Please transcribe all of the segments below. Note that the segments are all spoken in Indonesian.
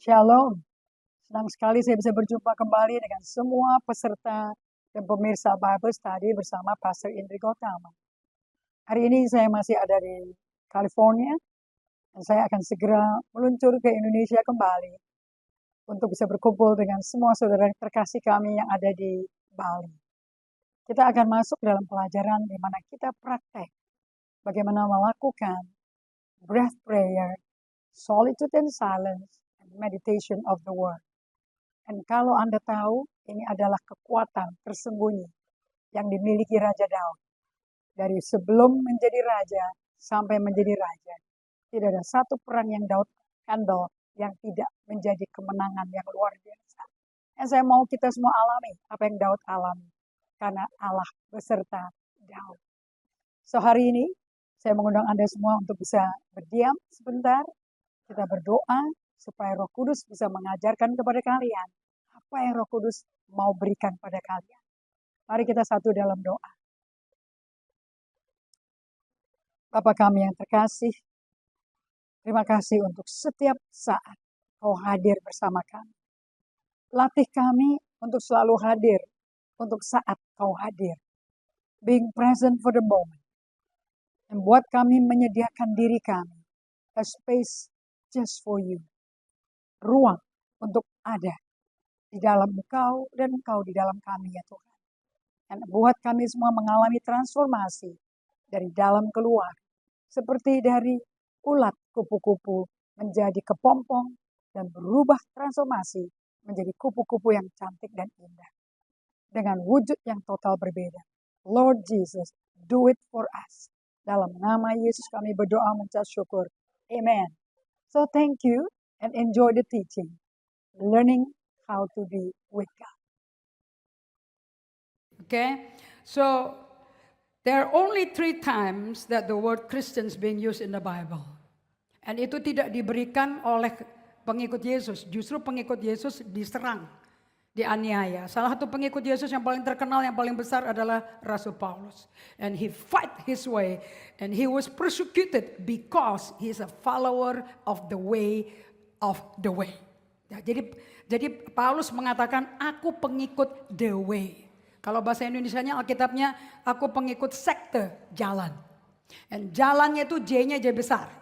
Shalom. Senang sekali saya bisa berjumpa kembali dengan semua peserta dan pemirsa Bible Study bersama Pastor Indri Gautama. Hari ini saya masih ada di California dan saya akan segera meluncur ke Indonesia kembali untuk bisa berkumpul dengan semua saudara terkasih kami yang ada di Bali. Kita akan masuk dalam pelajaran di mana kita praktek bagaimana melakukan breath prayer, solitude and silence, and meditation of the word. Dan kalau Anda tahu, ini adalah kekuatan tersembunyi yang dimiliki Raja Daud. Dari sebelum menjadi raja sampai menjadi raja. Tidak ada satu perang yang Daud handle yang tidak menjadi kemenangan yang luar biasa. Dan saya mau kita semua alami apa yang Daud alami. Karena Allah beserta Daud. So hari ini, saya mengundang Anda semua untuk bisa berdiam sebentar. Kita berdoa supaya Roh Kudus bisa mengajarkan kepada kalian apa yang Roh Kudus mau berikan pada kalian. Mari kita satu dalam doa. Bapa kami yang terkasih, terima kasih untuk setiap saat Kau hadir bersama kami. Latih kami untuk selalu hadir, untuk saat Kau hadir. Being present for the moment. Dan buat kami menyediakan diri kami, a space just for you. Ruang untuk ada di dalam Engkau dan Engkau di dalam kami ya Tuhan. Dan buat kami semua mengalami transformasi dari dalam keluar. Seperti dari ulat kupu-kupu menjadi kepompong dan berubah transformasi menjadi kupu-kupu yang cantik dan indah. Dengan wujud yang total berbeda. Lord Jesus, do it for us. Dalam nama Yesus kami berdoa mengucap syukur. Amen. So thank you and enjoy the teaching. Learning how to be with God. Okay, so there are only 3 times that the word Christians being used in the Bible. And itu tidak diberikan oleh pengikut Yesus. Justru pengikut Yesus diserang, dianiaya. Salah satu pengikut Yesus yang paling terkenal, yang paling besar adalah Rasul Paulus. And he fight his way. And he was persecuted because he is a follower of the way of the way. Ya, jadi Paulus mengatakan, aku pengikut the way. Kalau bahasa Indonesianya Alkitabnya, aku pengikut sekte jalan. And jalannya itu J-nya J besar.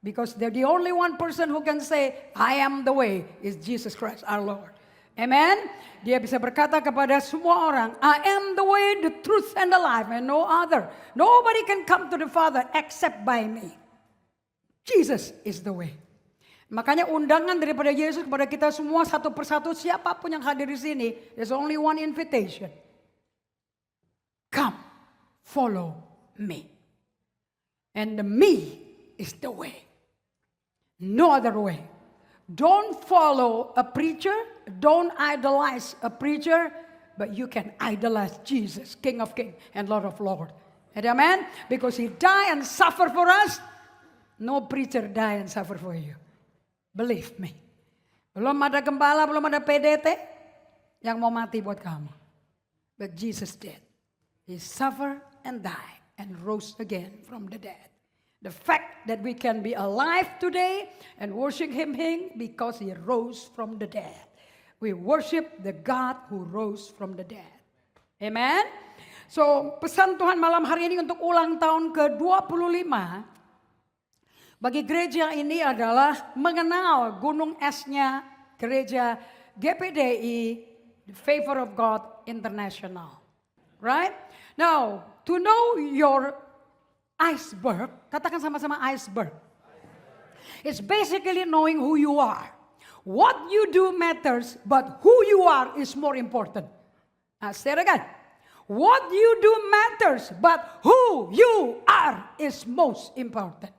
Because they're the only one person who can say, I am the way, is Jesus Christ our Lord. Amen. Dia bisa berkata kepada semua orang, I am the way, the truth, and the life, and no other. Nobody can come to the Father except by me. Jesus is the way. Makanya undangan daripada Yesus kepada kita semua satu persatu, siapapun yang hadir di sini, there's only one invitation. Come, follow me. And the me is the way. No other way. Don't follow a preacher. Don't idolize a preacher. But you can idolize Jesus, King of Kings and Lord of Lords. Amen? Because He died and suffered for us. No preacher died and suffered for you. Believe me. Belum ada gembala, belum ada PDT yang mau mati buat kamu. But Jesus did. He suffered and died and rose again from the dead. The fact that we can be alive today and worship Him because He rose from the dead. We worship the God who rose from the dead. Amen? So pesan Tuhan malam hari ini untuk ulang tahun ke-25 bagi gereja ini adalah mengenal gunung esnya gereja GPDI, the Favor of God International. Right? Now, to know your iceberg, katakan sama-sama iceberg. It's basically knowing who you are. What you do matters, but who you are is more important. Say it again. What you do matters, but who you are is most important.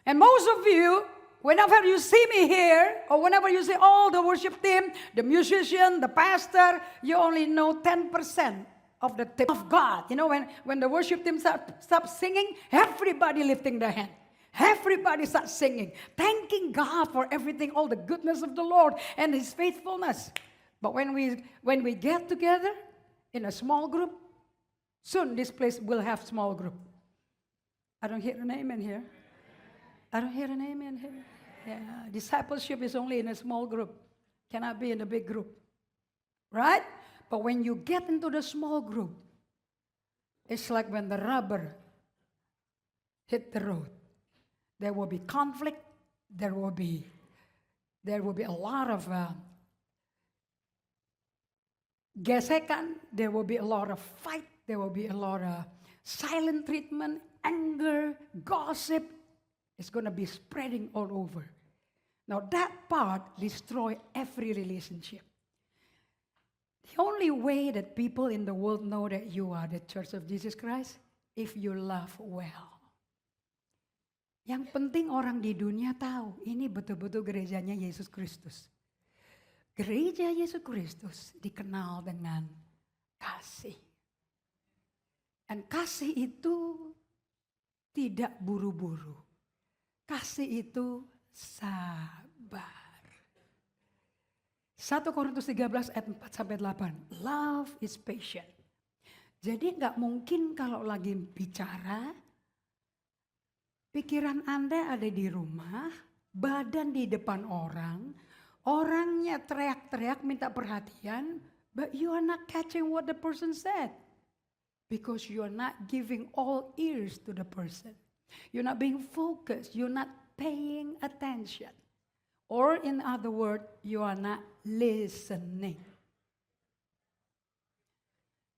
And most of you, whenever you see me here, or whenever you see all the worship team, the musician, the pastor, you only know 10% of the tip of God. You know, when the worship team stop singing, everybody lifting their hand. Everybody starts singing, thanking God for everything, all the goodness of the Lord and His faithfulness. But when we get together in a small group, soon this place will have small group. I don't hear an amen here. I don't hear an amen here. Yeah, discipleship is only in a small group, cannot be in a big group, right? But when you get into the small group, it's like when the rubber hit the road. There will be conflict. There will be a lot of gesekan. There will be a lot of fight. There will be a lot of silent treatment, anger, gossip. It's going to be spreading all over. Now that part destroy every relationship. The only way that people in the world know that you are the Church of Jesus Christ, if you love well. Yang penting orang di dunia tahu, ini betul-betul gerejanya Yesus Kristus. Gereja Yesus Kristus dikenal dengan kasih. Dan kasih itu tidak buru-buru. Kasih itu sabar. 1 Korintus 13 ayat 4-8. Love is patient. Jadi nggak mungkin kalau lagi bicara, pikiran Anda ada di rumah, badan di depan orang, orangnya teriak-teriak minta perhatian, but you are not catching what the person said. Because you are not giving all ears to the person. You're not being focused. You're not paying attention. Or in other words, you are not listening.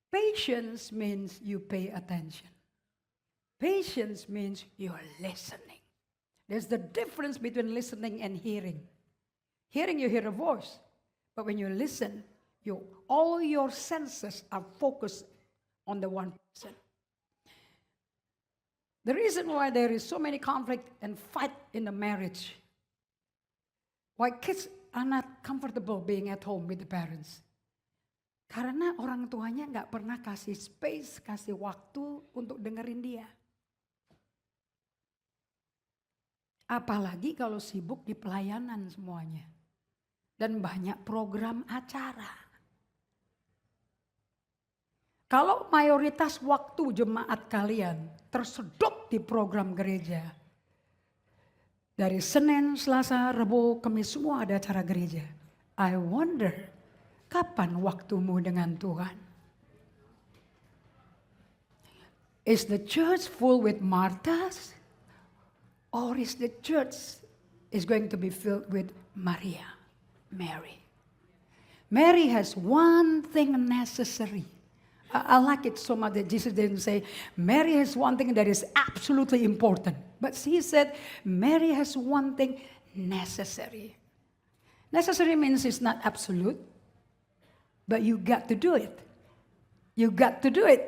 Patience means you pay attention. Patience means you are listening. There's the difference between listening and hearing. Hearing, you hear a voice. But when you listen, all your senses are focused on the one person. The reason why there is so many conflict and fight in the marriage, why kids are not comfortable being at home with the parents. Karena orang tuanya nggak pernah kasih space, kasih waktu untuk dengerin dia. Apalagi kalau sibuk di pelayanan semuanya. Dan banyak program acara. Kalau mayoritas waktu jemaat kalian tersedot di program gereja. Dari Senin, Selasa, Rabu, Kamis semua ada acara gereja. I wonder, kapan waktumu dengan Tuhan? Is the church full with Marthas? Or is the church is going to be filled with Maria, Mary? Mary has one thing necessary. I like it so much that Jesus didn't say, Mary has one thing that is absolutely important. But he said, Mary has one thing necessary. Necessary means it's not absolute, but you got to do it. You got to do it.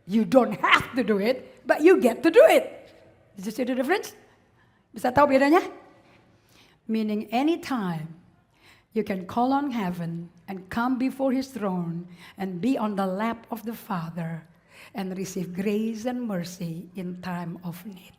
You don't have to do it, but you get to do it. Did you see the difference? Bisa tahu bedanya? Meaning anytime you can call on heaven and come before his throne and be on the lap of the Father and receive grace and mercy in time of need.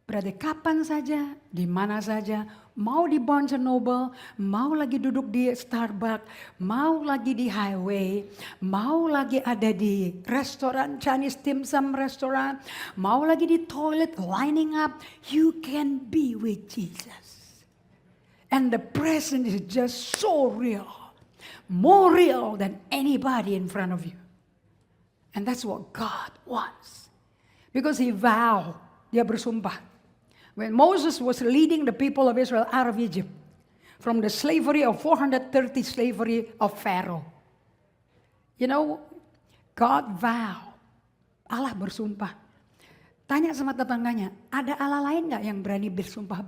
Berarti kapan saja, di mana saja, mau di Barnes & Noble, mau lagi duduk di Starbucks, mau lagi di highway, mau lagi ada di restoran, Chinese dim sum restaurant, mau lagi di toilet lining up, you can be with Jesus. And the presence is just so real, more real than anybody in front of you. And that's what God wants. Because he vowed, dia bersumpah. When Moses was leading the people of Israel out of Egypt, from the slavery of 430 slavery of Pharaoh. You know, God vowed, Allah bersumpah. Tanya sama tetangganya, ada Allah lain gak yang berani bersumpah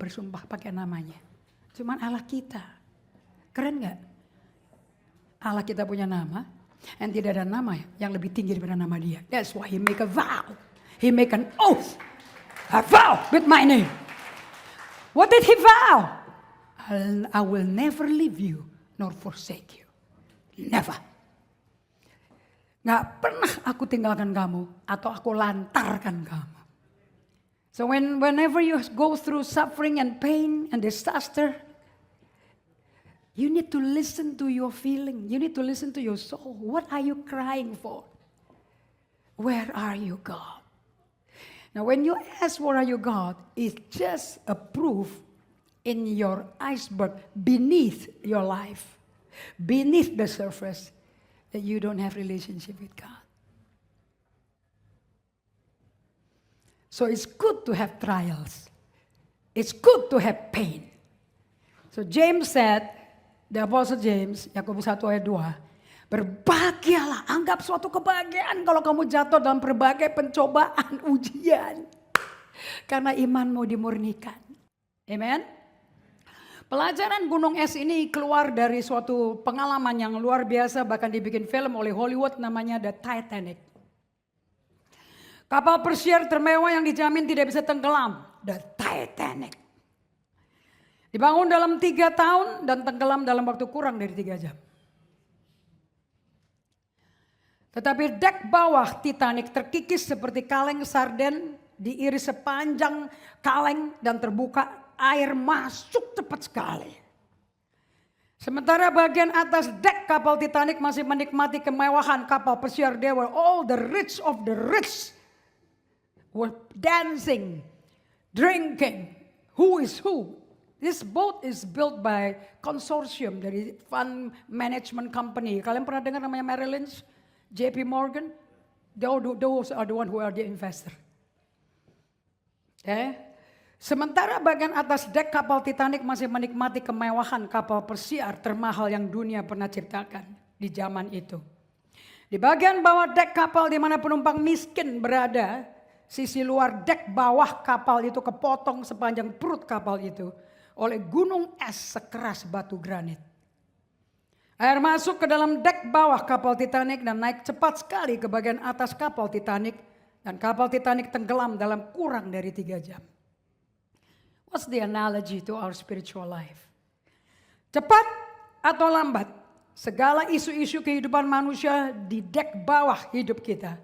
pakai namanya? Cuman Allah kita. Keren gak? Allah kita punya nama, dan tidak ada nama yang lebih tinggi daripada nama dia. That's why he make a vow. He make an oath. I vow with my name. What did he vow? I will never leave you nor forsake you. Never. Gak pernah aku tinggalkan kamu atau aku lantarkan kamu. So whenever you go through suffering and pain and disaster, you need to listen to your feeling. You need to listen to your soul. What are you crying for? Where are you, God? Now when you ask what are you God, it's just a proof in your iceberg beneath your life, beneath the surface, that you don't have relationship with God. So it's good to have trials. It's good to have pain. So James said, the Apostle James, Yakobus 1 ayat 2, berbahagialah, anggap suatu kebahagiaan kalau kamu jatuh dalam berbagai pencobaan, ujian. Karena imanmu dimurnikan. Amen. Pelajaran gunung es ini keluar dari suatu pengalaman yang luar biasa, bahkan dibikin film oleh Hollywood namanya The Titanic. Kapal pesiar termewah yang dijamin tidak bisa tenggelam, The Titanic. Dibangun dalam 3 tahun dan tenggelam dalam waktu kurang dari 3 jam. Tetapi dek bawah Titanic terkikis seperti kaleng sarden, diiris sepanjang kaleng dan terbuka, air masuk cepat sekali. Sementara bagian atas dek kapal Titanic masih menikmati kemewahan kapal pesiar dewa. All the rich of the rich were dancing, drinking. Who is who? This boat is built by consortium dari fund management company. Kalian pernah dengar namanya Merrill Lynch? JP Morgan, those are the one who are the investor. Sementara bagian atas dek kapal Titanic masih menikmati kemewahan kapal pesiar termahal yang dunia pernah ciptakan di zaman itu. Di bagian bawah dek kapal di mana penumpang miskin berada, sisi luar dek bawah kapal itu kepotong sepanjang perut kapal itu oleh gunung es sekeras batu granit. Air masuk ke dalam dek bawah kapal Titanic dan naik cepat sekali ke bagian atas kapal Titanic. Dan kapal Titanic tenggelam dalam kurang dari 3 jam. What's the analogy to our spiritual life? Cepat atau lambat, segala isu-isu kehidupan manusia di dek bawah hidup kita.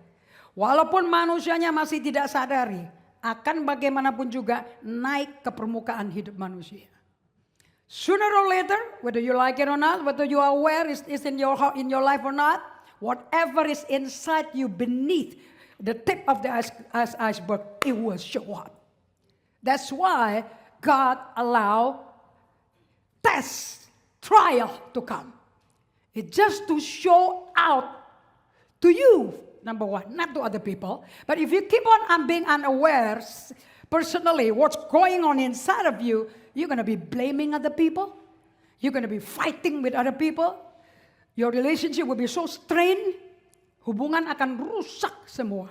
Walaupun manusianya masih tidak sadari, akan bagaimanapun juga naik ke permukaan hidup manusia. Sooner or later, whether you like it or not, whether you are aware is in your life or not, whatever is inside you beneath the tip of the iceberg, it will show up. That's why God allow test, trial to come. It's just to show out to you, number one, not to other people. But if you keep on being unaware personally what's going on inside of you, you're going to be blaming other people. You're going to be fighting with other people. Your relationship will be so strained. Hubungan akan rusak semua.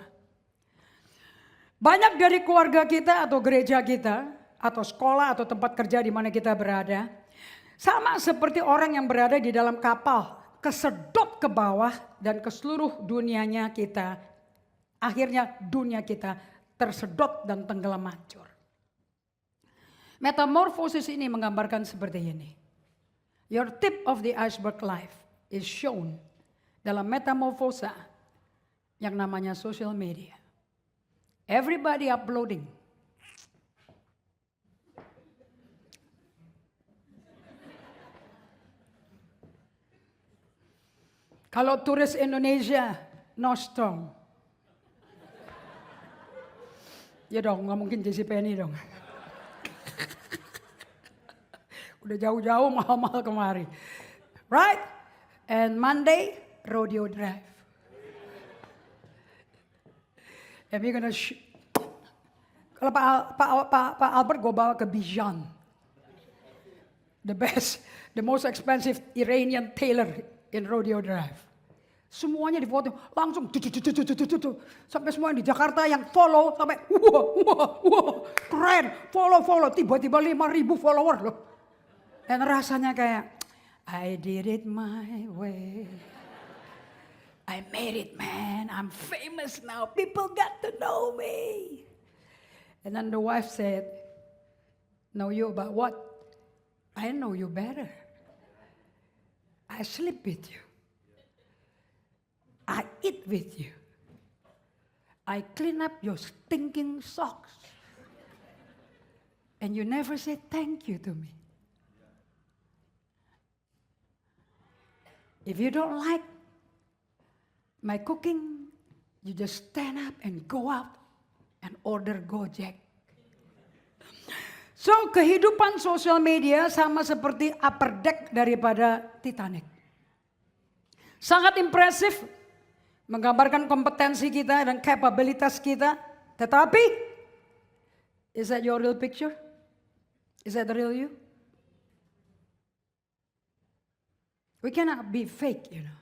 Banyak dari keluarga kita atau gereja kita, atau sekolah atau tempat kerja di mana kita berada, sama seperti orang yang berada di dalam kapal, kesedot ke bawah dan ke seluruh dunianya kita. Akhirnya dunia kita tersedot dan tenggelam hancur. Metamorfosis ini menggambarkan seperti ini. Your tip of the iceberg life is shown dalam metamorfosa yang namanya social media. Everybody uploading. Kalau turis Indonesia, no strong. Ya dong, nggak mungkin JC Penny dong. Udah jauh-jauh mahal-mahal kemari. Right? And Monday, Rodeo Drive. And we're gonna kalau Pak Albert gue bawa ke Bijan. The most expensive Iranian tailor in Rodeo Drive. Semuanya difoto langsung sampai semua di Jakarta yang follow sampai wah keren follow tiba-tiba 5.000 follower loh. Dan rasanya kayak I did it my way. I made it, man. I'm famous now. People got to know me. And then the wife said, know you about what? I know you better. I sleep with you. I eat with you. I clean up your stinking socks. And you never say thank you to me. If you don't like my cooking, you just stand up and go out and order Gojek. So kehidupan sosial media sama seperti upper deck daripada Titanic. Sangat impresif, menggambarkan kompetensi kita dan kapabilitas kita. Tetapi, is that your real picture? Is that the real you? We cannot be fake, you know.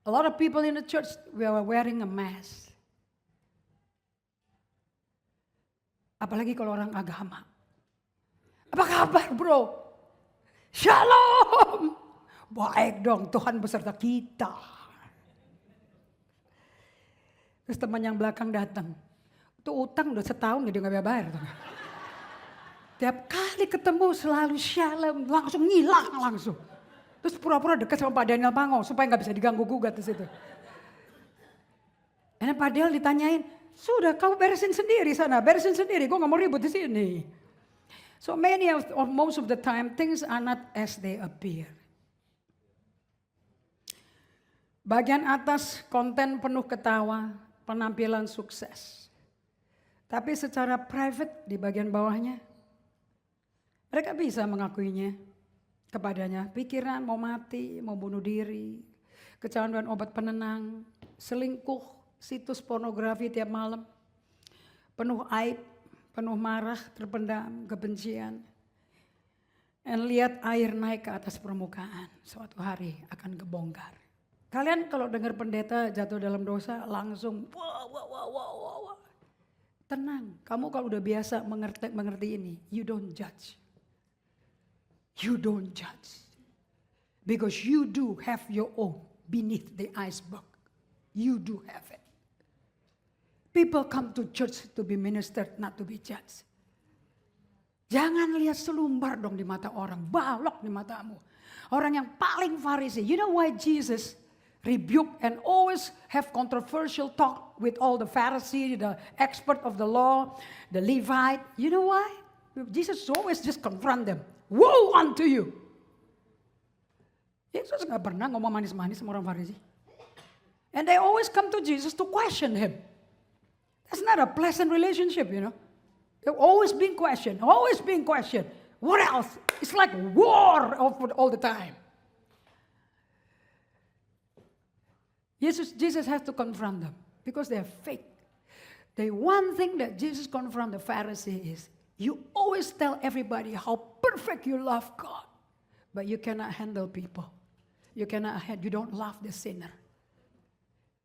A lot of people in the church, we are wearing a mask. Apalagi kalau orang agama. Apa kabar, bro? Shalom. Baik dong, Tuhan beserta kita. Terus teman yang belakang datang. Itu utang udah setahun dia nggak bayar. Tiap kali ketemu selalu shalom, langsung ngilang langsung. Terus pura-pura dekat sama Pak Daniel Pango supaya nggak bisa diganggu gugat di situ. Dan Pak Daniel ditanyain, sudah kamu beresin sendiri sana, beresin sendiri, gue nggak mau ribut di sini. So many or most of the time things are not as they appear. Bagian atas konten penuh ketawa, penampilan sukses. Tapi secara private di bagian bawahnya, mereka bisa mengakuinya kepadanya. Pikiran mau mati, mau bunuh diri, kecanduan obat penenang, selingkuh, situs pornografi tiap malam, penuh aib, penuh marah, terpendam, kebencian. Dan lihat air naik ke atas permukaan, suatu hari akan kebongkar. Kalian kalau dengar pendeta jatuh dalam dosa langsung wah. Tenang, kamu kalau udah biasa mengerti ini, you don't judge. You don't judge. Because you do have your own beneath the iceberg. You do have it. People come to church to be ministered, not to be judged. Jangan lihat selumbar dong di mata orang, balok di matamu. Orang yang paling Farisi. You know why Jesus rebuke and always have controversial talk with all the Pharisee, the expert of the law, the Levite. You know why? Jesus always just confront them. Woe unto you. Yesus gak pernah ngomong manis-manis sama orang Farisi. And they always come to Jesus to question him. That's not a pleasant relationship, you know. They're always being questioned, always being questioned. What else? It's like war all the time. Jesus has to confront them because they're fake. The one thing that Jesus confronted the Pharisee is, you always tell everybody how perfect you love God, but you cannot handle people. You don't love the sinner.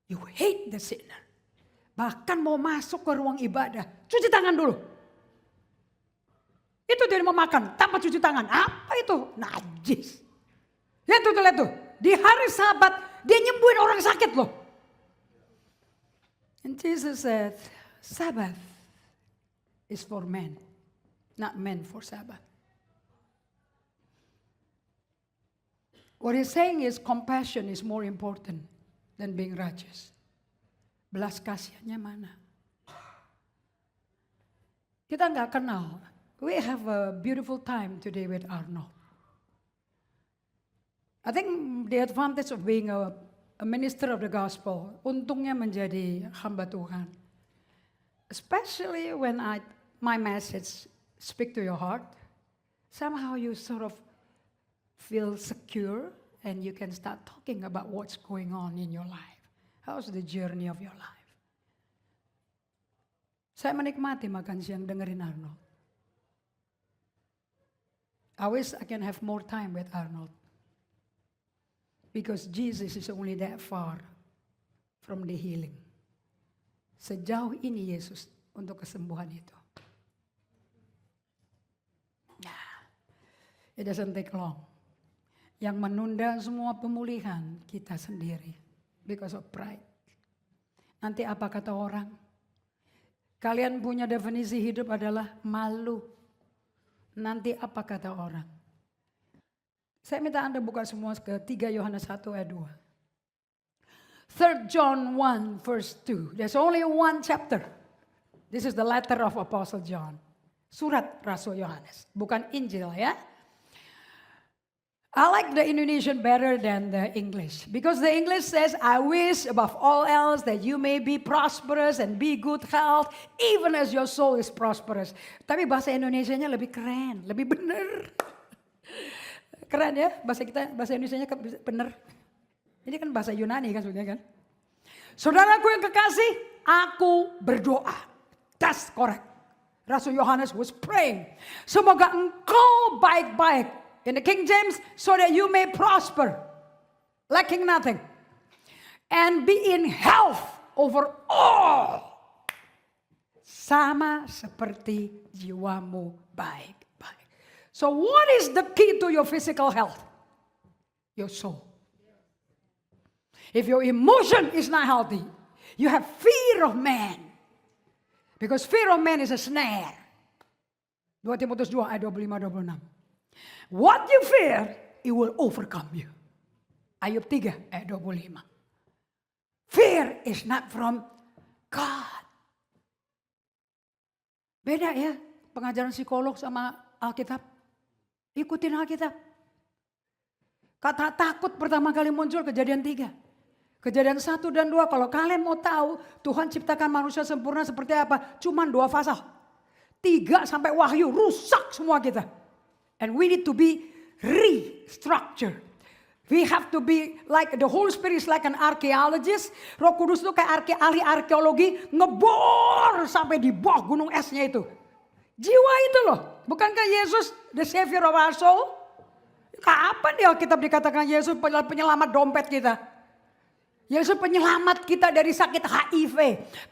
You hate the sinner. Bahkan mau masuk ke ruang ibadah, cuci tangan dulu. Itu dia mau makan tanpa cuci tangan. Apa itu? Najis. Lihat tuh. Di hari Sabat dia nyembuhin orang sakit loh. And Jesus said, Sabbath is for men, not men for Sabbath. What he's saying is compassion is more important than being righteous. Belas kasihannya mana? Kita nggak kenal. We have a beautiful time today with Arnold. I think the advantage of being a minister of the gospel, untungnya menjadi hamba Tuhan. Especially when my message speak to your heart, somehow you sort of feel secure and you can start talking about what's going on in your life. How's the journey of your life? Saya menikmati makan siang dengerin Arnold. I wish I can have more time with Arnold. Because Jesus is only that far from the healing. Sejauh ini Yesus untuk kesembuhan itu. Nah, it doesn't take long. Yang menunda semua pemulihan kita sendiri. Because of pride. Nanti apa kata orang? Kalian punya definisi hidup adalah malu. Nanti apa kata orang? Saya minta Anda buka semua ke 3 Yohanes 1 ayat 2. 3 John 1 verse 2. There's only one chapter. This is the letter of Apostle John. Surat Rasul Yohanes. Bukan Injil ya. I like the Indonesian better than the English. Because the English says, I wish above all else that you may be prosperous and be good health, even as your soul is prosperous. Tapi bahasa Indonesianya lebih keren, lebih benar. Keren ya, bahasa Indonesianya benar. Ini kan bahasa Yunani kan sebenarnya kan. Saudaraku yang kekasih, aku berdoa. That's correct. Rasul Yohanes was praying. Semoga engkau baik-baik. In the King James, so that you may prosper, lacking nothing, and be in health over all. Sama seperti jiwamu baik-baik. So what is the key to your physical health? Your soul. If your emotion is not healthy, you have fear of man. Because fear of man is a snare. 2 Timotius 2 ayat 25-26. What you fear, it will overcome you. Ayub 3 ayat 25. Fear is not from God. Beda ya pengajaran psikolog sama Alkitab. Ikutin Alkitab. Kata takut pertama kali muncul Kejadian 3. Kejadian 1 dan 2, kalau kalian mau tahu Tuhan ciptakan manusia sempurna seperti apa, cuman 2 pasal. 3 sampai Wahyu, rusak semua kita. And we need to be restructured. We have to be like, the Holy Spirit is like an archaeologist. Roh Kudus itu kayak ahli arkeologi, ngebor sampai di bawah gunung esnya itu. Jiwa itu loh, bukankah Yesus the Savior of our soul? Kapan di Alkitab dikatakan Yesus penyelamat dompet kita? Yesus penyelamat kita dari sakit HIV,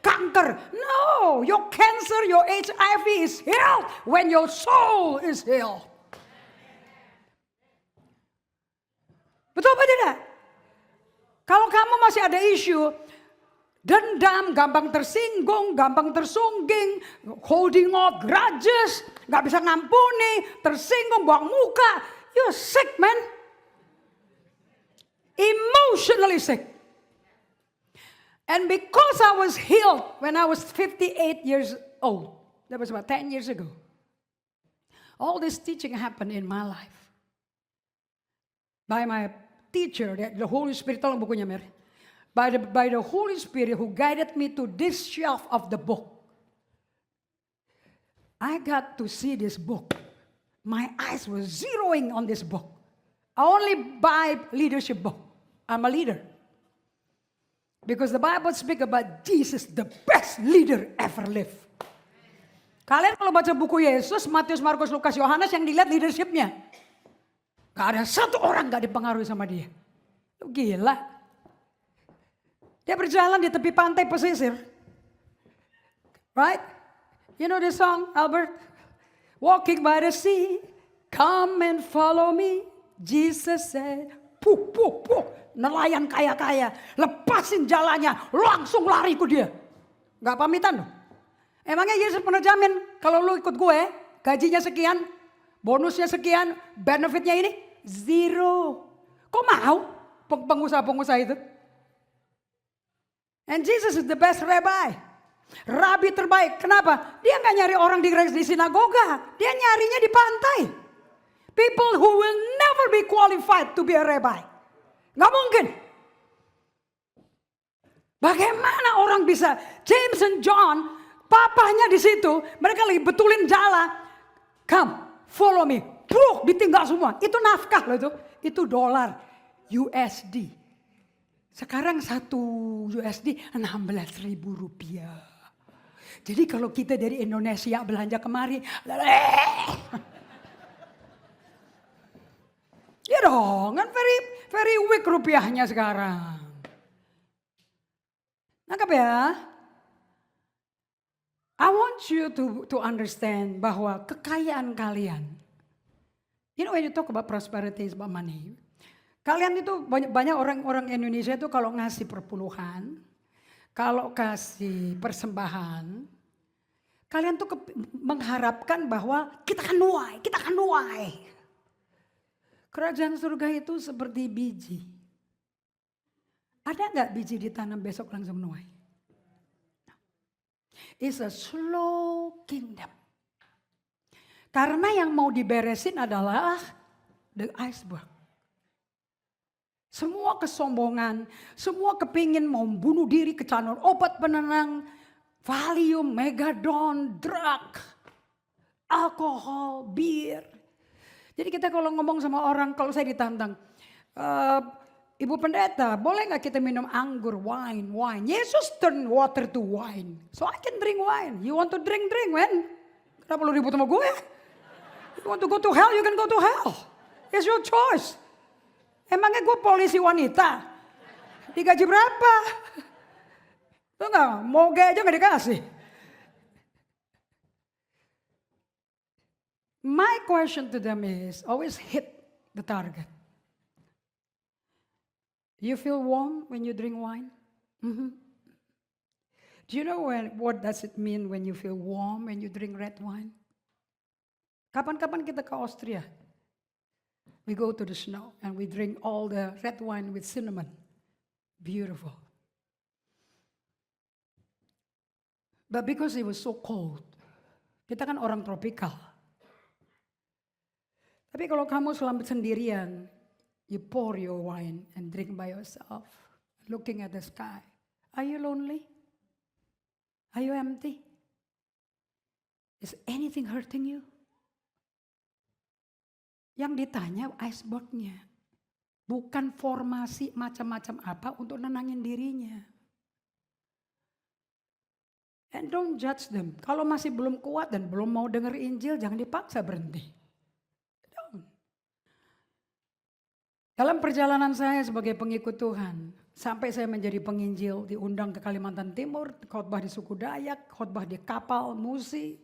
kanker. No, your cancer, your HIV is healed when your soul is healed. Betul apa tidak? Kalau kamu masih ada isu, dendam, gampang tersinggung, gampang tersungging, holding on grudges, gak bisa ngampuni, tersinggung, buang muka, you're sick man. Emotionally sick. And because I was healed when I was 58 years old, that was about 10 years ago, all this teaching happened in my life. By my teacher, the Holy Spirit, tolong bukunya Mer. By the Holy Spirit who guided me to this shelf of the book. I got to see this book. My eyes were zeroing on this book. I only buy leadership book. I'm a leader. Because the Bible speak about Jesus, the best leader ever lived. Kalian kalau baca buku Yesus, Matius, Markus, Lukas, Yohanes, yang dilihat leadershipnya. Gak ada satu orang gak dipengaruhi sama dia. Gila. Dia berjalan di tepi pantai pesisir. Right? You know the song, Albert? Walking by the sea, come and follow me. Jesus said, puh, puh, puh. Nelayan kaya-kaya, lepasin jalannya, langsung lari ke dia. Gak pamitan loh. Emangnya Yesus pernah jamin, kalau lu ikut gue, gajinya sekian, bonusnya sekian, benefitnya ini, zero. Kok mau pengusaha-pengusaha itu? And Jesus is the best rabbi. Rabi terbaik. Kenapa? Dia nggak nyari orang di sinagoga. Dia nyarinya di pantai. People who will never be qualified to be a rabbi. Nggak mungkin. Bagaimana orang bisa? James and John, papahnya di situ, mereka lagi betulin jala. Come, follow me. Bruk, ditinggal semua. Itu nafkah loh itu. Itu dolar USD. Sekarang 1 USD 16.000 rupiah. Jadi kalau kita dari Indonesia belanja kemari, ya dong, kan very weak rupiahnya sekarang. Nangkap ya? I want you to understand bahwa kekayaan kalian, you know when you talk about prosperity is about money. Kalian itu banyak orang Indonesia itu kalau ngasih perpuluhan, kalau kasih persembahan, kalian tuh mengharapkan bahwa kita akan nuai. Kerajaan surga itu seperti biji. Ada nggak biji ditanam besok langsung nuai? It's a slow kingdom. Karena yang mau diberesin adalah the iceberg. Semua kesombongan, semua kepingin mau bunuh diri, kecanduan obat penenang, Valium, Megadon, drug, alkohol, bir. Jadi kita kalau ngomong sama orang, kalau saya ditantang, Ibu pendeta, boleh nggak kita minum anggur, wine? Yesus turn water to wine, so I can drink wine. You want to drink, man. Kenapa lu ribut sama gue? You want to go to hell, you can go to hell. It's your choice. Emangnya gue polisi wanita? Digaji berapa? Tuh nggak, mau gaya aja nggak dikasih. My question to them is always hit the target. You feel warm when you drink wine? Mm-hmm. Do you know what does it mean when you feel warm when you drink red wine? Kapan-kapan kita ke Austria, we go to the snow and we drink all the red wine with cinnamon. Beautiful. But because it was so cold, kita kan orang tropikal. Tapi kalau kamu selamat sendirian, you pour your wine and drink by yourself, looking at the sky. Are you lonely? Are you empty? Is anything hurting you? Yang ditanya icebergnya, bukan formasi macam-macam apa untuk nenangin dirinya. And don't judge them. Kalau masih belum kuat dan belum mau dengar Injil, jangan dipaksa berhenti. Dalam perjalanan saya sebagai pengikut Tuhan, sampai saya menjadi penginjil, diundang ke Kalimantan Timur, khotbah di suku Dayak, khotbah di kapal Musi,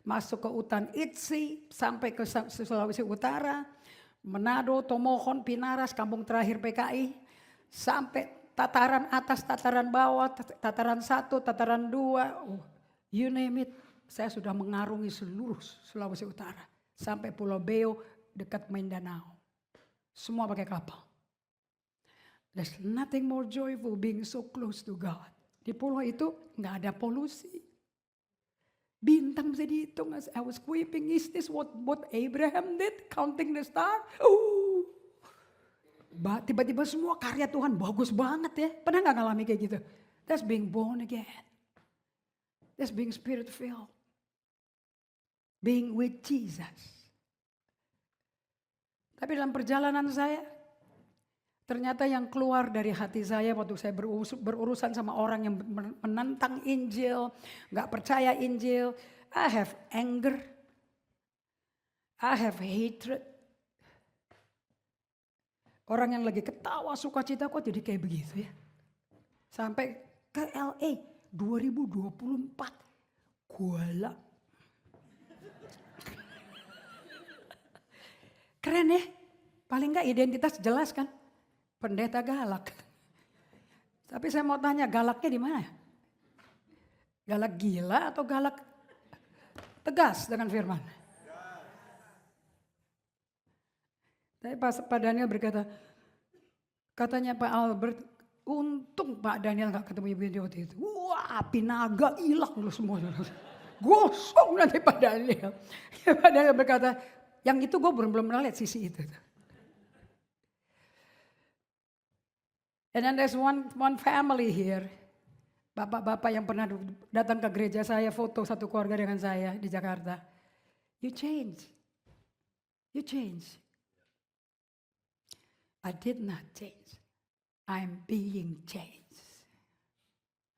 masuk ke hutan Itsi, sampai ke Sulawesi Utara, Manado, Tomohon, Pinaras, kampung terakhir PKI, sampai tataran atas, tataran bawah, tataran 1, tataran 2, you name it. Saya sudah mengarungi seluruh Sulawesi Utara, sampai Pulau Beo dekat Mindanao. Semua pakai kapal. There's nothing more joyful being so close to God. Di pulau itu nggak ada polusi. Bintang bisa dihitung. I was weeping, is this what Abraham did? Counting the star? Tiba-tiba semua karya Tuhan bagus banget ya. Pernah nggak ngalami kayak gitu? That's being born again. That's being spirit filled. Being with Jesus. Tapi dalam perjalanan saya, ternyata yang keluar dari hati saya waktu saya berurusan sama orang yang menentang Injil, gak percaya Injil, I have anger, I have hatred. Orang yang lagi ketawa sukacita kok jadi kayak begitu ya. Sampai ke LA 2024, Kuala. Keren ya, paling enggak identitas jelas kan, pendeta galak. Tapi saya mau tanya, galaknya di mana? Galak gila atau galak tegas dengan firman? Tapi Pak Daniel berkata, katanya Pak Albert, untung Pak Daniel gak ketemu ibu waktu itu. Wah, api naga hilang loh semua. Gosong nanti Pak Daniel. Pak Daniel berkata, yang itu gue belum pernah lihat sisi itu. And then there's one family here. Bapak-bapak yang pernah datang ke gereja saya, foto satu keluarga dengan saya di Jakarta. You change. You change. I did not change. I'm being changed.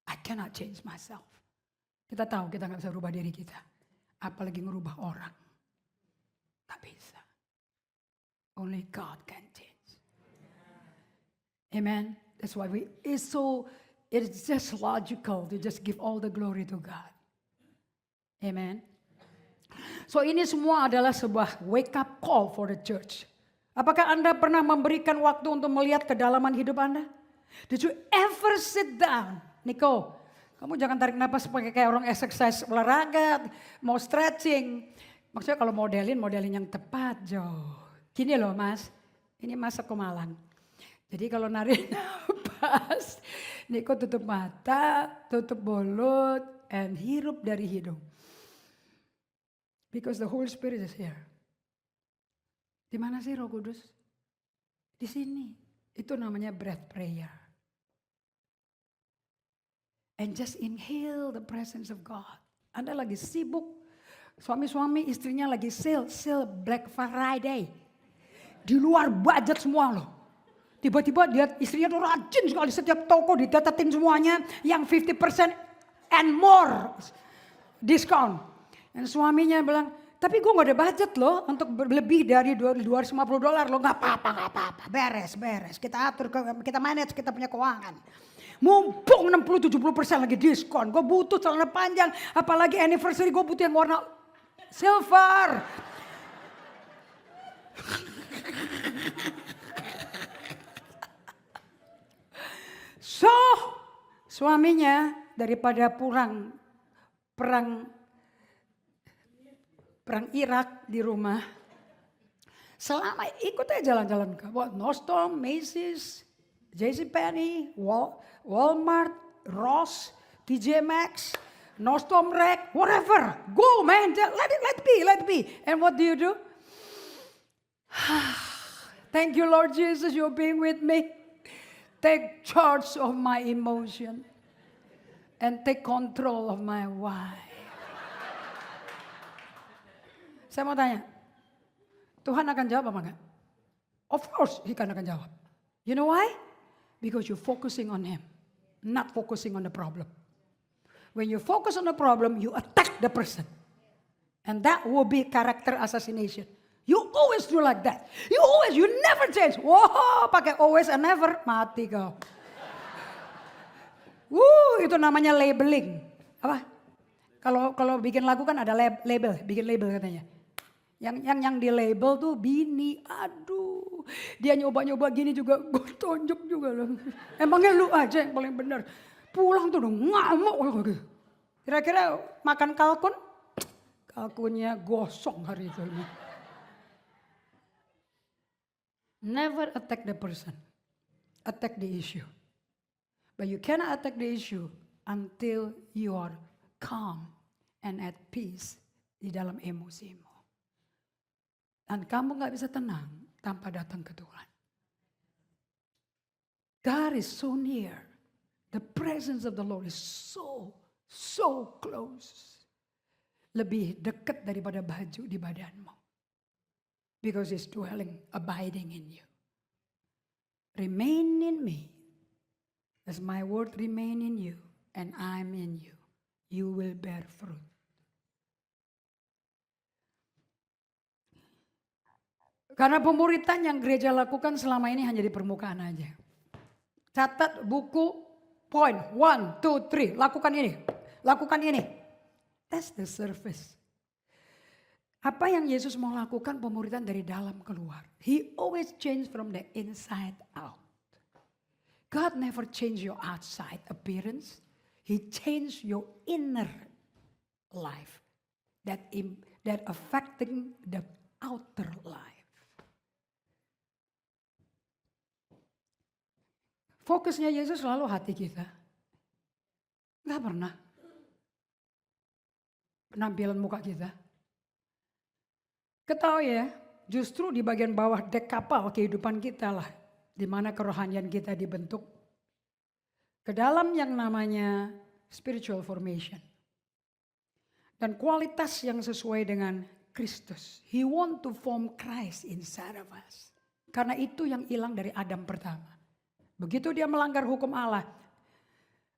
I cannot change myself. Kita tahu kita gak bisa rubah diri kita. Apalagi ngerubah orang. Tak bisa. Only God can change. Amen. That's why it's just logical to just give all the glory to God. Amen. So ini semua adalah sebuah wake up call for the church. Apakah Anda pernah memberikan waktu untuk melihat kedalaman hidup Anda? Did you ever sit down? Nico, kamu jangan tarik napas pakai kayak orang exercise olahraga, mau stretching. Maksudnya kalau modelin yang tepat, Jo. Gini loh Mas, ini Mas ke Malang. Jadi kalau narik napas, Niko tutup mata, tutup mulut, and hirup dari hidung. Because the Holy Spirit is here. Di mana sih Roh Kudus? Di sini. Itu namanya breath prayer. And just inhale the presence of God. Anda lagi sibuk, suami-suami istrinya lagi sale Black Friday. Di luar budget semua loh. Tiba-tiba dia istrinya tuh rajin sekali, setiap toko ditetetin semuanya yang 50% and more diskon. Dan suaminya bilang, tapi gue gak ada budget loh untuk lebih dari $250 loh. Gak apa-apa, beres. Kita atur, kita manage, kita punya keuangan. Mumpung 60-70% lagi diskon. Gue butuh celana panjang, apalagi anniversary gue butuh yang warna silver. So, suaminya daripada perang Irak di rumah, selama ikut aja jalan-jalan ke Nordstrom, Macy's, JCPenney, Walmart, Ross, TJ Maxx, Nordstrom Rack, whatever. Go man, let it be. And what do? Thank you Lord Jesus, you're being with me. Take charge of my emotion. And take control of my wife. Saya mau tanya, Tuhan akan jawab apa enggak? Of course, He akan jawab. You know why? Because you're focusing on Him, not focusing on the problem. When you focus on the problem, you attack the person. And that will be character assassination. You always do like that. You never change. Wow, pakai always and never, mati kau. Itu namanya labeling. Apa? Kalau bikin lagu kan ada label, bikin label katanya. Yang di label tuh bini, aduh. Dia nyoba-nyoba gini juga, gue tonjok juga loh. Emangnya lu aja yang paling benar. Pulang tuh udah ngamuk. Kira-kira makan kalkun? Kalkunnya gosong hari itu. Never attack the person. Attack the issue. But you cannot attack the issue until you are calm and at peace di dalam emosimu. Dan kamu gak bisa tenang tanpa datang ke Tuhan. God is so near. The presence of the Lord is so close. Lebih dekat daripada baju di badanmu. Because He's dwelling, abiding in you. Remain in me. As my word remain in you and I'm in you. You will bear fruit. Karena pemuritan yang gereja lakukan selama ini hanya di permukaan aja. Catat buku point 1, 2, 3. Lakukan ini. Lakukan ini. That's the surface. Apa yang Yesus mau lakukan pemuritan dari dalam keluar. He always change from the inside out. God never change your outside appearance. He change your inner life. That affecting the outer life. Fokusnya Yesus selalu hati kita. Gak pernah. Penampilan muka kita. Ketahui ya, justru di bagian bawah dek kapal kehidupan kita lah. Di mana kerohanian kita dibentuk. Ke dalam yang namanya spiritual formation. Dan kualitas yang sesuai dengan Kristus. He want to form Christ inside of us. Karena itu yang hilang dari Adam pertama. Begitu dia melanggar hukum Allah.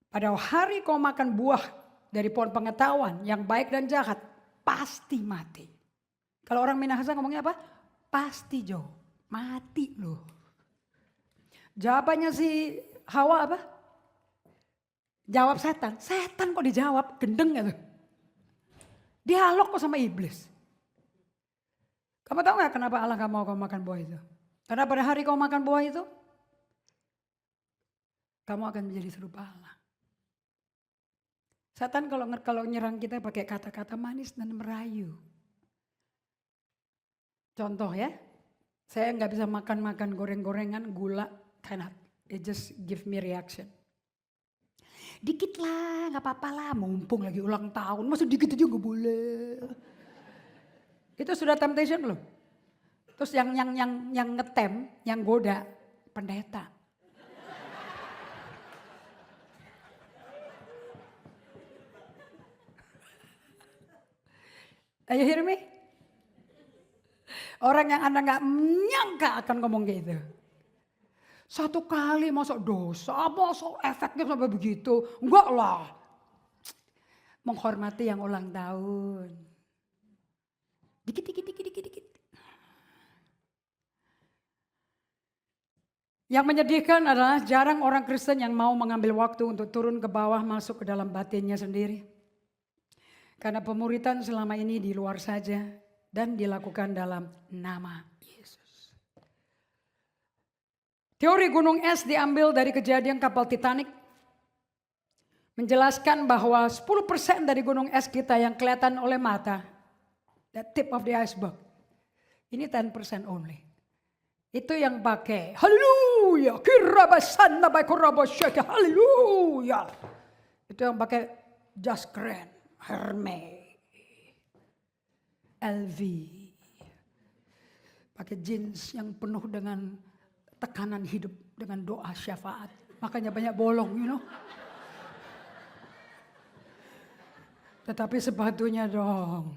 Pada hari kau makan buah dari pohon pengetahuan yang baik dan jahat. Pasti mati. Kalau orang Minahasa ngomongnya apa? Pasti jauh. Mati loh. Jawabannya si Hawa apa? Jawab setan. Setan kok dijawab? Gendeng ya tuh. Dialog kok sama iblis. Kamu tahu gak kenapa Allah gak mau kau makan buah itu? Karena pada hari kau makan buah itu. Kamu akan menjadi serupa Allah. Setan kalau nyerang kita pakai kata-kata manis dan merayu. Contoh ya. Saya gak bisa makan goreng-gorengan, gula. Cannot. It just give me reaction. Dikit lah, gak apa-apa lah. Mumpung lagi ulang tahun. Masa dikit aja gak boleh. Itu sudah temptation belum? Terus yang ngetem, yang goda, pendeta. Are you hear me? Orang yang Anda nggak menyangka akan ngomong gitu. Satu kali masuk dosa, masuk efeknya sampai begitu. Enggak lah. Menghormati yang ulang tahun. Dikit. Yang menyedihkan adalah jarang orang Kristen yang mau mengambil waktu untuk turun ke bawah masuk ke dalam batinnya sendiri. Karena pemuritan selama ini di luar saja dan dilakukan dalam nama Yesus. Teori gunung es diambil dari kejadian kapal Titanic. Menjelaskan bahwa 10% dari gunung es kita yang kelihatan oleh mata. The tip of the iceberg. Ini 10% only. Itu yang pakai haleluya, kirabasanna baikurabasyaka, haleluya. Itu yang pakai jas keren, Hermes, LV. Pakai jeans yang penuh dengan tekanan hidup, dengan doa syafaat. Makanya banyak bolong, you know. Tetapi sepatunya dong.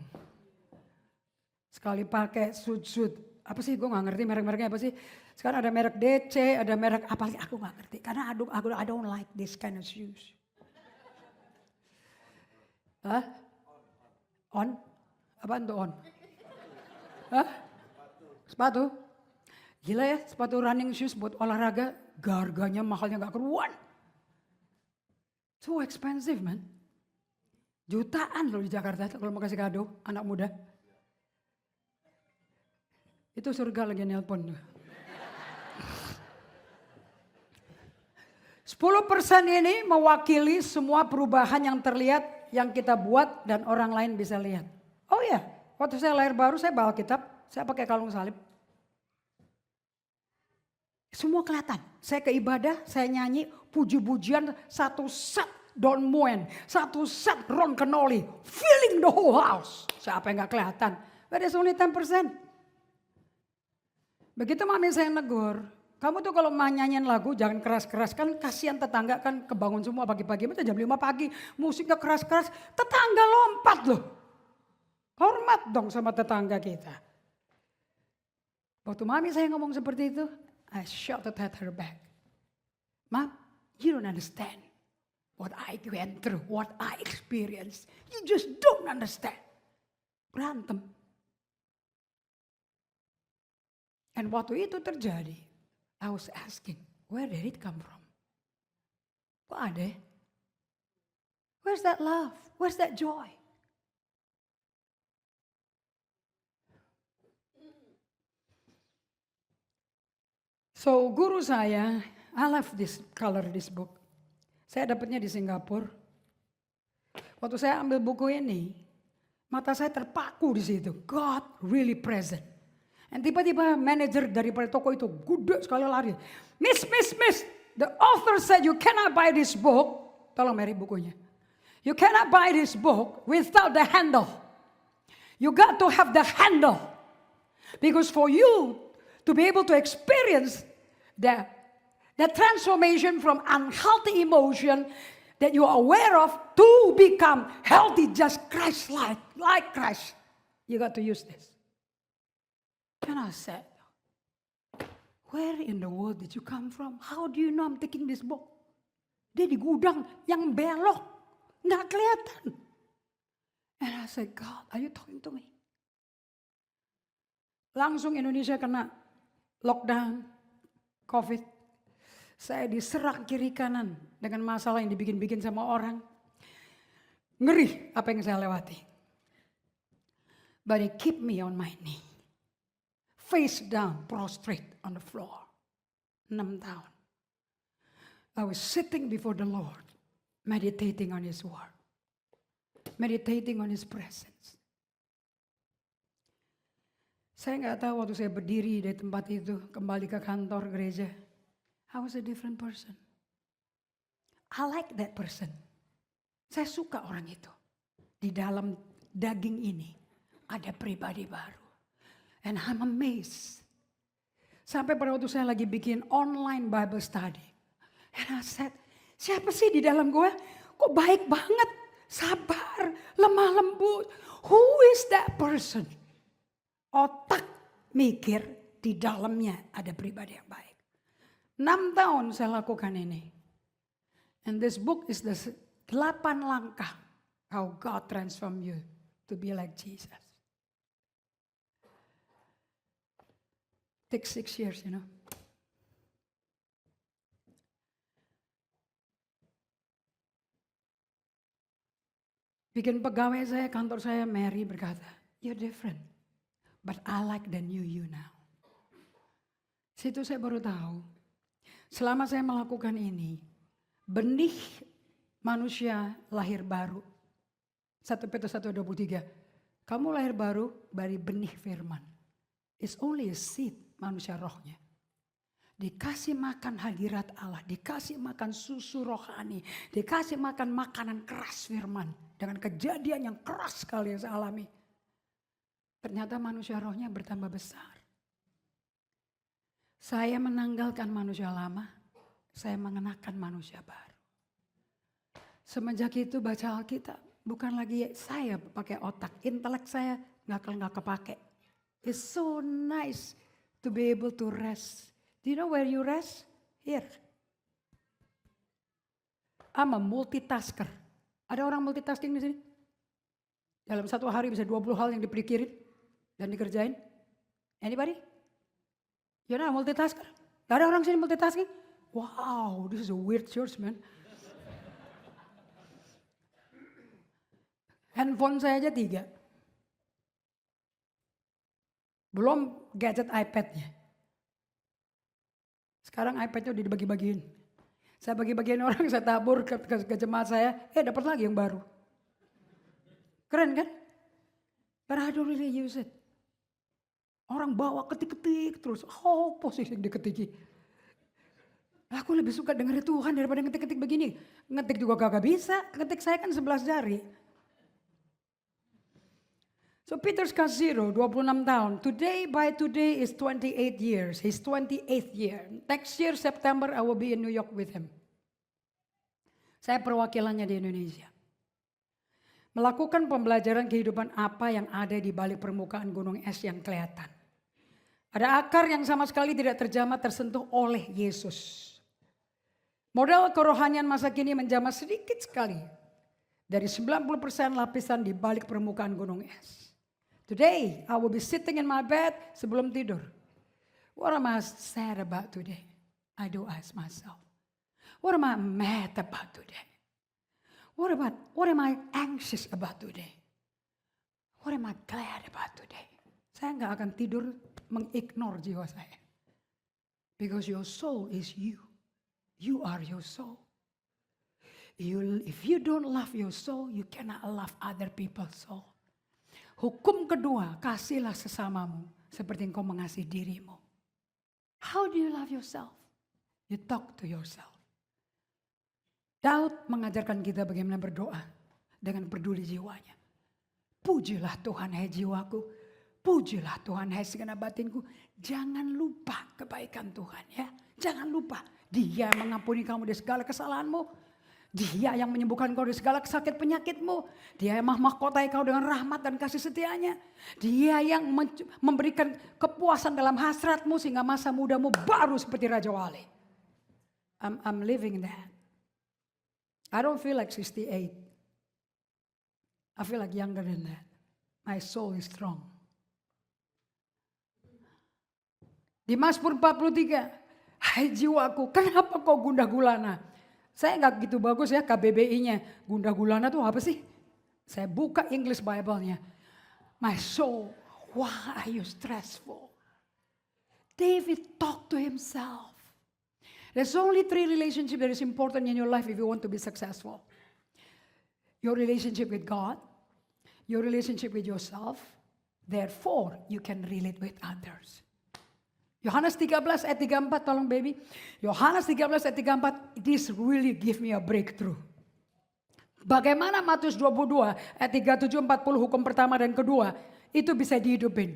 Sekali pakai sud-sud. Apa sih, gue gak ngerti merek-mereknya apa sih. Sekarang ada merek DC, ada merek apa sih, aku gak ngerti. Karena I don't like this kind of shoes. Hah? On? Apaan tuh on? Hah? Sepatu? Gila ya, sepatu running shoes buat olahraga. Harganya mahalnya gak keruan. So expensive man. Jutaan loh di Jakarta kalau mau kasih kado anak muda. Itu surga lagi nelpon. 10% ini mewakili semua perubahan yang terlihat yang kita buat dan orang lain bisa lihat. Oh iya, waktu saya lahir baru saya bawa kitab, saya pakai kalung salib. Semua kelihatan. Saya ke ibadah, saya nyanyi puji-pujian satu set Don Moen, satu set Ron Kenoly, filling the whole house. Siapa yang gak kelihatan? But it's only 10%. Begitu mami saya negur, kamu tuh kalau nyanyiin lagu jangan keras-keras, kan kasihan tetangga kan kebangun semua pagi-pagi, itu jam 5 pagi, musiknya keras-keras, tetangga lompat loh. Hormat dong sama tetangga kita. Waktu mami saya ngomong seperti itu, I shouted at her back. Mom, you don't understand what I went through, what I experienced. You just don't understand. Berantem. And waktu itu terjadi, I was asking, where did it come from? Kok ada? Where's that love? Where's that joy? So guru saya, I love this color, this book. Saya dapatnya di Singapura. Waktu saya ambil buku ini, mata saya terpaku di situ. God really present. Dan tiba-tiba manajer daripada toko itu gede sekali lari. Miss, the author said you cannot buy this book. Tolong Mary bukunya. You cannot buy this book without the handle. You got to have the handle. Because for you to be able to experience the transformation from unhealthy emotion that you are aware of to become healthy, just Christ-like, like Christ. You got to use this. And I said, where in the world did you come from? How do you know I'm taking this book? Dia di gudang yang belok, nggak kelihatan. And I said, God, are you talking to me? Langsung Indonesia kena lockdown, COVID. Saya diserang kiri kanan dengan masalah yang dibikin-bikin sama orang. Ngeri apa yang saya lewati. But he keep me on my knee. Face down, prostrate on the floor. 6 tahun. I was sitting before the Lord, meditating on His word. Meditating on His presence. Saya nggak tahu waktu saya berdiri di tempat itu, kembali ke kantor gereja. I was a different person. I like that person. Saya suka orang itu. Di dalam daging ini ada pribadi baru. And I'm amazed. Sampai pada waktu saya lagi bikin online Bible study. And I said, siapa sih di dalam gue? Kok baik banget, sabar, lemah lembut. Who is that person? Otak mikir di dalamnya ada pribadi yang baik. 6 tahun saya lakukan ini. And this book is the 8 langkah how God transform you to be like Jesus. Take 6 years, you know. Bikin pegawai saya, kantor saya, Mary berkata, you're different. But I like the new you now. Situ saya baru tahu, selama saya melakukan ini, benih manusia lahir baru. 1 Petrus 1:23, kamu lahir baru dari benih firman. It's only a seed manusia rohnya. Dikasih makan hadirat Allah, dikasih makan susu rohani, dikasih makan makanan keras firman. Dengan kejadian yang keras sekali yang saya alami. Ternyata manusia rohnya bertambah besar. Saya menanggalkan manusia lama, saya mengenakan manusia baru. Semenjak itu baca Alkitab, bukan lagi saya pakai otak, intelek saya nggak kepake. It's so nice to be able to rest. Do you know where you rest? Here. I'm a multitasker. Ada orang multitasking di sini? Dalam satu hari bisa 20 hal yang dipikirin dan dikerjain. Anybody? You're not a multitasker? Gak ada orang sini multitasking? Wow, this is a weird church, man. Handphone saya aja 3. Belum gadget iPad-nya. Sekarang iPad-nya udah dibagi-bagiin. Saya bagi-bagiin orang, saya tabur ke jemaat saya, dapat lagi yang baru. Keren kan? But I don't really use it. Orang bawa ketik-ketik terus, posisi yang diketiki. Aku lebih suka dengerin Tuhan daripada ngetik-ketik begini. Ngetik juga kagak bisa, ngetik saya kan 11 jari. So Peter's Casiro, 26 tahun. By today is 28 years. His 28th year. Next year September I will be in New York with him. Saya perwakilannya di Indonesia. Melakukan pembelajaran kehidupan apa yang ada di balik permukaan gunung es yang kelihatan. Ada akar yang sama sekali tidak terjamah tersentuh oleh Yesus. Modal kerohanian masa kini menjamah sedikit sekali. Dari 90% lapisan di balik permukaan gunung es. Today, I will be sitting in my bed sebelum tidur. What am I sad about today? I do ask myself. What am I mad about today? What am I anxious about today? What am I glad about today? Saya nggak akan tidur mengignore jiwa saya. Because your soul is you. You are your soul. If you don't love your soul, you cannot love other people's soul. Hukum kedua, kasihlah sesamamu seperti engkau mengasihi dirimu. How do you love yourself? You talk to yourself. Daud mengajarkan kita bagaimana berdoa dengan peduli jiwanya. Pujilah Tuhan hai jiwaku, pujilah Tuhan hai segenap batinku. Jangan lupa kebaikan Tuhan ya. Jangan lupa Dia mengampuni kamu dari segala kesalahanmu. Dia yang menyembuhkan kau dari segala sakit penyakitmu. Dia yang mahkotai kau dengan rahmat dan kasih setianya. Dia yang memberikan kepuasan dalam hasratmu sehingga masa mudamu baru seperti Raja Wali. I'm living that. I don't feel like 68. I feel like younger than that. My soul is strong. Di Mazmur 43. Hai jiwaku, kenapa kau gundah gulana? Saya nggak gitu bagus ya KBBI-nya. Gundah gulana tuh apa sih? Saya buka English Bible-nya. My soul, why are you stressful? David talked to himself. There's only 3 relationships that is important in your life if you want to be successful. Your relationship with God, your relationship with yourself, therefore you can relate with others. Yohanes 13 ayat 34 tolong baby. Yohanes 13 ayat 34, this really give me a breakthrough. Bagaimana Matius 22 ayat 37 40 hukum pertama dan kedua itu bisa dihidupin.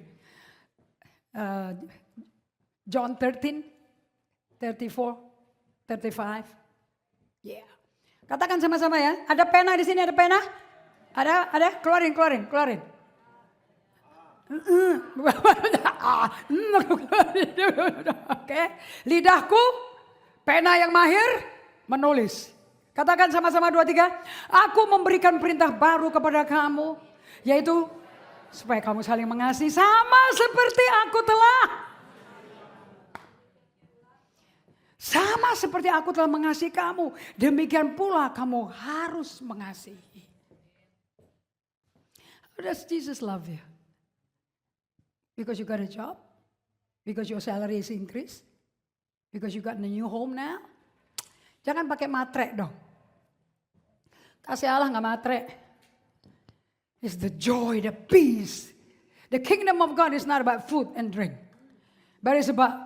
John 13, 34, 35. Yeah. Katakan sama-sama ya. Ada pena di sini, ada pena? Ada? Keluarin. Oke, lidahku pena yang mahir menulis. Katakan sama-sama 2, 3. Aku memberikan perintah baru kepada kamu, yaitu supaya kamu saling mengasihi sama seperti aku telah. Sama seperti aku telah mengasihi kamu, demikian pula kamu harus mengasihi. How does Jesus love you? Because you got a job? Because your salary is increased? Because you got a new home now? Jangan pakai matre dong. Kasih Allah nggak matre. It's the joy, the peace. The kingdom of God is not about food and drink. But it's about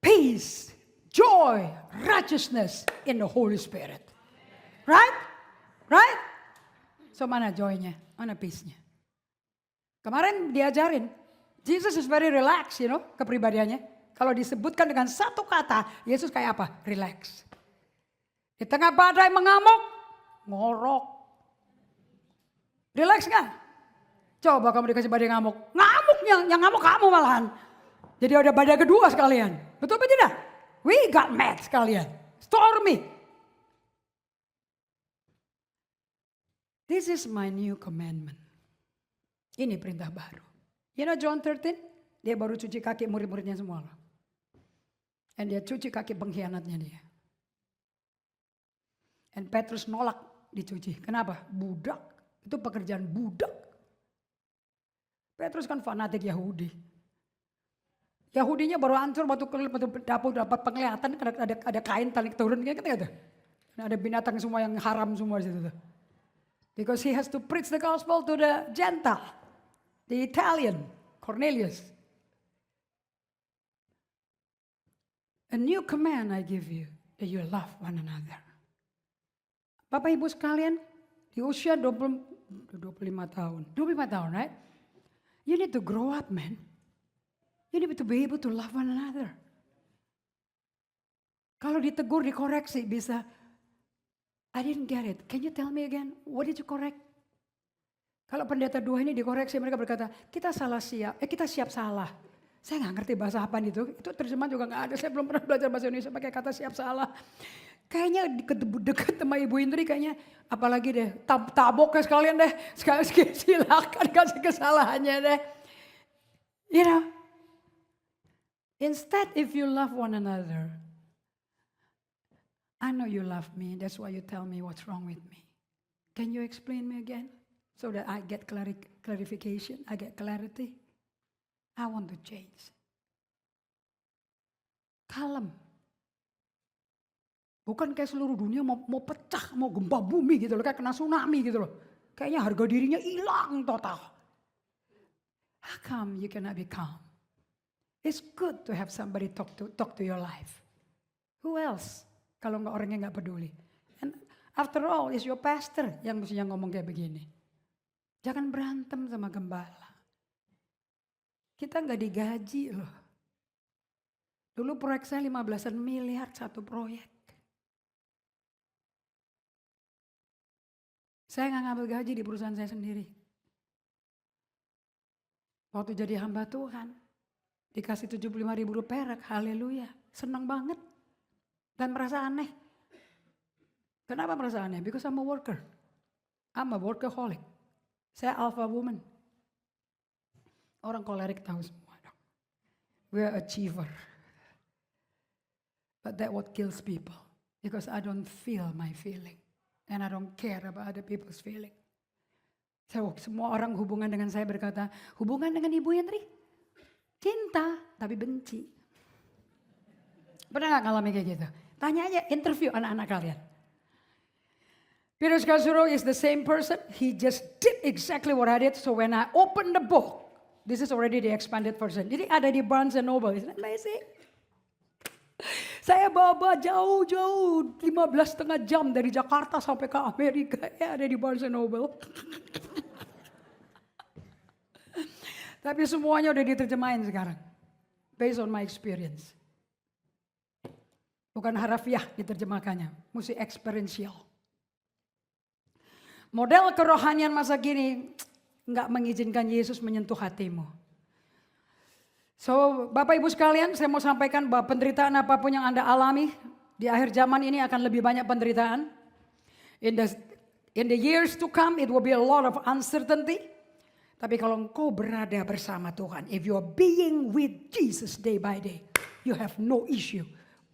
peace, joy, righteousness in the Holy Spirit. Right? Right? So mana joy-nya? Mana peace-nya? Kemarin diajarin. Jesus is very relaxed, kepribadiannya. Kalau disebutkan dengan satu kata, Yesus kayak apa? Relax. Di tengah badai mengamuk, ngorok. Relax nggak? Coba kamu dikasih badai ngamuk. Ngamuknya, yang ngamuk kamu malahan. Jadi ada badai kedua sekalian. Betul apa tidak? We got mad sekalian. Stormy. This is my new commandment. Ini perintah baru. You know John 13? Dia baru cuci kaki murid-muridnya semua loh. Dan dia cuci kaki pengkhianatnya dia. Dan Petrus nolak dicuci. Kenapa? Budak. Itu pekerjaan budak. Petrus kan fanatik Yahudi. Yahudinya baru hancur waktu dapur dapat penglihatan. Ada kain tarik turun. Gitu. Ada binatang semua yang haram semua di situ. Because he has to preach the gospel to the Gentile. The Italian. Cornelius. A new command I give you. That you love one another. Bapak Ibu sekalian, di usia 25 tahun, right? You need to grow up, man. You need to be able to love one another. Kalau ditegur, dikoreksi, bisa, I didn't get it. Can you tell me again? What did you correct? Kalau pendeta 2 ini dikoreksi, mereka berkata, kita siap salah. Saya nggak ngerti bahasa apa itu terjemahan juga nggak ada. Saya belum pernah belajar bahasa Indonesia pakai kata siap salah. Kayaknya dekat sama Ibu Indri kayaknya apalagi deh taboknya sekalian deh. Silakan kasih kesalahannya deh. You know. Instead if you love one another. I know you love me. That's why you tell me what's wrong with me. Can you explain me again? So that I get clarification. I get clarity. I want to change. Kalem. Bukan kayak seluruh dunia mau pecah, mau gempa bumi gitu loh. Kayak kena tsunami gitu loh. Kayaknya harga dirinya hilang total. How come you cannot be calm? It's good to have somebody talk to your life. Who else? Kalau nggak orangnya nggak peduli. And after all, it's your pastor yang mestinya ngomong kayak begini. Jangan berantem sama gembala. Kita nggak digaji loh. Dulu proyek saya 15 miliar satu proyek. Saya nggak ngambil gaji di perusahaan saya sendiri. Waktu jadi hamba Tuhan, dikasih 75.000 perak, haleluya. Senang banget. Dan merasa aneh. Kenapa merasa aneh? Because I'm a worker. I'm a workaholic. Saya alpha woman. Orang kolerik tahu semua dong. We're achiever. But that what kills people. Because I don't feel my feeling. And I don't care about other people's feeling. So, semua orang hubungan dengan saya berkata, hubungan dengan Ibu Yentri? Cinta, tapi benci. Pernah gak ngalamin kayak gitu? Tanya aja, interview anak-anak kalian. Peter Scarsuro is the same person. He just did exactly what I did. So when I opened the book, this is already the expanded version. Jadi ada di Barnes and Noble. Isn't that amazing? Saya bawa jauh-jauh 15,5 jam dari Jakarta sampai ke Amerika. Ya ada di Barnes and Noble. Tapi semuanya udah diterjemahin sekarang. Based on my experience. Bukan harafiah diterjemahkannya. Mesti experiential. Model kerohanian masa kini nggak mengizinkan Yesus menyentuh hatimu. So, Bapak Ibu sekalian, saya mau sampaikan bahwa penderitaan apapun yang Anda alami di akhir zaman ini akan lebih banyak penderitaan. In the years to come, it will be a lot of uncertainty. Tapi kalau engkau berada bersama Tuhan, if you are being with Jesus day by day, you have no issue.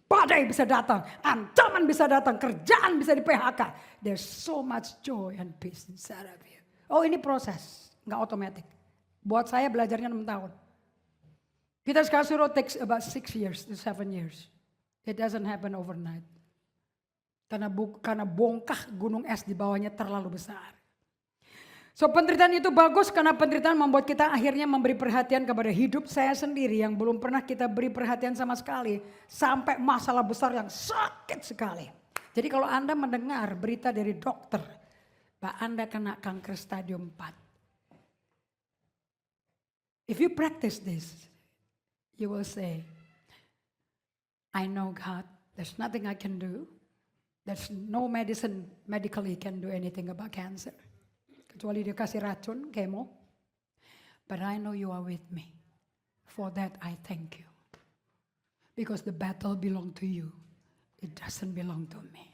Badai bisa datang, ancaman bisa datang, kerjaan bisa di PHK. There's so much joy and peace inside of you. Oh, ini proses, nggak otomatis. Buat saya belajarnya 6 tahun. Peter Scarsero takes about 6 years to 7 years. It doesn't happen overnight. Karena bongkah gunung es di bawahnya terlalu besar. So penderitaan itu bagus karena penderitaan membuat kita akhirnya memberi perhatian kepada hidup saya sendiri yang belum pernah kita beri perhatian sama sekali. Sampai masalah besar yang sakit sekali. Jadi kalau Anda mendengar berita dari dokter bahwa Anda kena kanker stadium 4. If you practice this, you will say, I know God, there's nothing I can do. There's no medicine medically can do anything about cancer. Kecuali dia kasih racun, kemo. But I know you are with me. For that I thank you. Because the battle belong to you. It doesn't belong to me.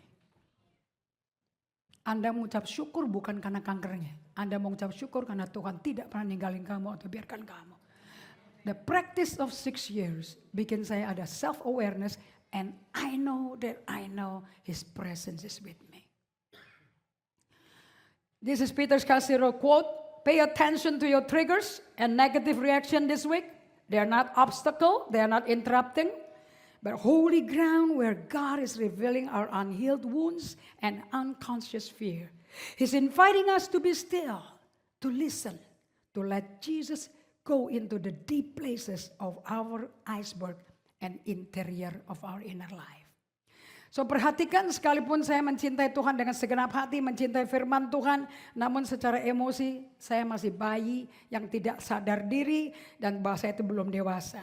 Anda mengucap syukur bukan karena kankernya. Anda mengucap syukur karena Tuhan tidak pernah ninggalin kamu atau biarkan kamu. The practice of 6 years bikin saya ada self-awareness and I know His presence is with me. This is Peter Scarsero quote, pay attention to your triggers and negative reaction this week. They are not obstacle, they are not interrupting, but holy ground where God is revealing our unhealed wounds and unconscious fear. He's inviting us to be still, to listen, to let Jesus go into the deep places of our iceberg and interior of our inner life. So perhatikan sekalipun saya mencintai Tuhan dengan segenap hati, mencintai firman Tuhan, namun secara emosi saya masih bayi yang tidak sadar diri dan bahasa itu belum dewasa.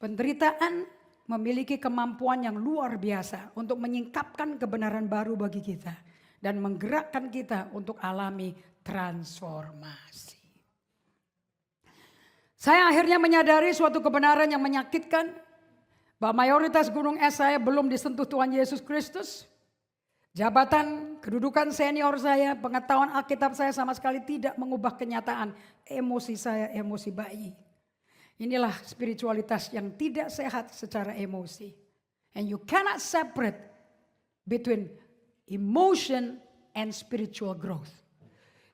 Penderitaan memiliki kemampuan yang luar biasa untuk menyingkapkan kebenaran baru bagi kita dan menggerakkan kita untuk alami transformasi. Saya akhirnya menyadari suatu kebenaran yang menyakitkan bahwa mayoritas gunung es saya belum disentuh Tuhan Yesus Kristus. Jabatan, kedudukan senior saya, pengetahuan Alkitab saya sama sekali tidak mengubah kenyataan emosi saya, emosi bayi. Inilah spiritualitas yang tidak sehat secara emosi. And you cannot separate between emotion and spiritual growth.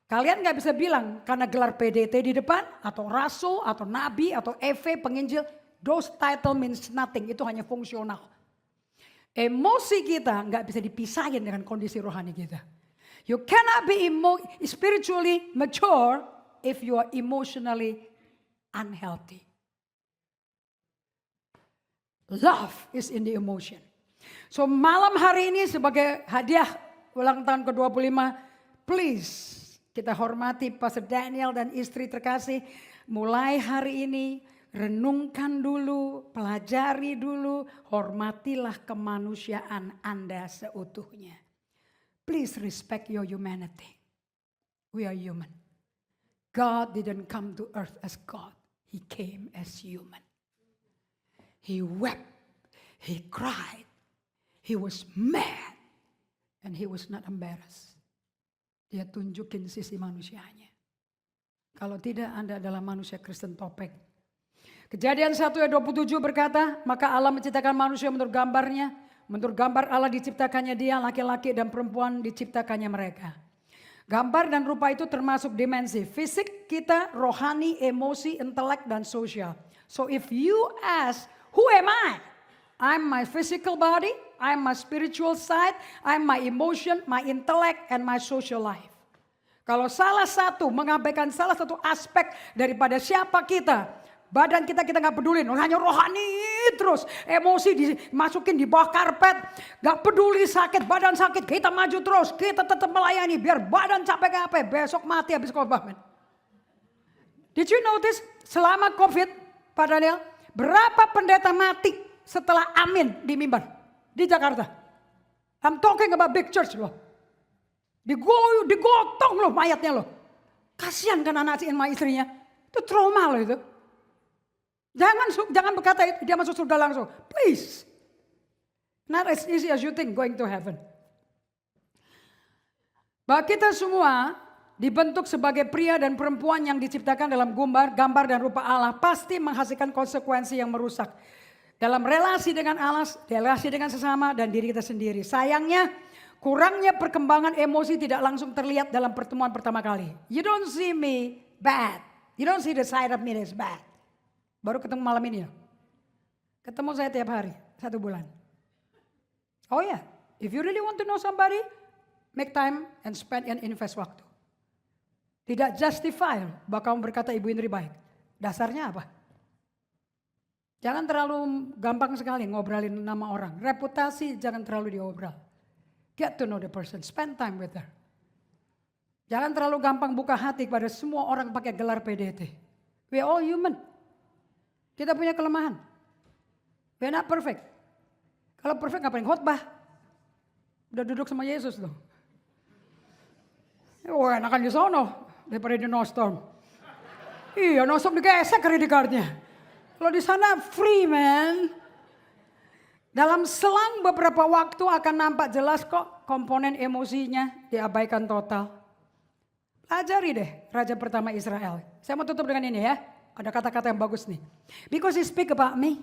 Kalian gak bisa bilang karena gelar PDT di depan atau rasul atau nabi atau EV penginjil. Those title means nothing, itu hanya fungsional. Emosi kita gak bisa dipisahin dengan kondisi rohani kita. You cannot be spiritually mature if you are emotionally unhealthy. Love is in the emotion. So malam hari ini sebagai hadiah ulang tahun ke-25, please kita hormati Pastor Daniel dan istri terkasih. Mulai hari ini renungkan dulu, pelajari dulu, hormatilah kemanusiaan Anda seutuhnya. Please respect your humanity. We are human. God didn't come to earth as God. He came as human. He wept. He cried. He was mad. And he was not embarrassed. Dia tunjukin sisi manusianya. Kalau tidak, Anda adalah manusia Kristen topeng. Kejadian 1 ayat 27 berkata, maka Allah menciptakan manusia menurut gambarnya. Menurut gambar Allah diciptakannya dia, laki-laki dan perempuan diciptakannya mereka. Gambar dan rupa itu termasuk dimensi fisik kita, rohani, emosi, intelek, dan sosial. So if you ask, who am I? I'm my physical body, I'm my spiritual side, I'm my emotion, my intellect, and my social life. Kalau salah satu mengabaikan salah satu aspek daripada siapa kita, badan kita nggak peduli, hanya rohani terus, emosi dimasukin di bawah karpet, nggak peduli sakit, badan sakit, kita maju terus, kita tetap melayani, biar badan capek besok mati habis khotbah. Did you notice selama COVID, Pak Daniel, berapa pendeta mati setelah amin di mimbar di Jakarta? I'm talking about big church loh. Digotong loh mayatnya loh. Kasihan kan anak sama istrinya. Itu trauma loh itu. Jangan berkata itu, dia masuk surga langsung. Please. Not as easy as you think going to heaven. Bahwa kita semua dibentuk sebagai pria dan perempuan yang diciptakan dalam gambar dan rupa Allah pasti menghasilkan konsekuensi yang merusak. Dalam relasi dengan Allah, relasi dengan sesama dan diri kita sendiri. Sayangnya kurangnya perkembangan emosi tidak langsung terlihat dalam pertemuan pertama kali. You don't see me bad. You don't see the side of me that's bad. Baru ketemu malam ini ya. Ketemu saya tiap hari, 1 bulan. Oh ya, if you really want to know somebody, make time and spend and invest waktu. Tidak justify bahwa kamu berkata Ibu Indri baik. Dasarnya apa? Jangan terlalu gampang sekali ngobrolin nama orang. Reputasi jangan terlalu diobral. Get to know the person, spend time with her. Jangan terlalu gampang buka hati kepada semua orang pakai gelar PDT. We all human. Kita punya kelemahan. We not perfect. Kalau perfect ngapain khotbah? Udah duduk sama Yesus loh. Oh enakan di sono daripada di Nostorm. Iya Nostorm digesek credit cardnya. Kalau di sana free man. Dalam selang beberapa waktu akan nampak jelas kok komponen emosinya diabaikan total. Pelajari deh Raja pertama Israel. Saya mau tutup dengan ini ya. Ada kata-kata yang bagus nih. Because he speak about me.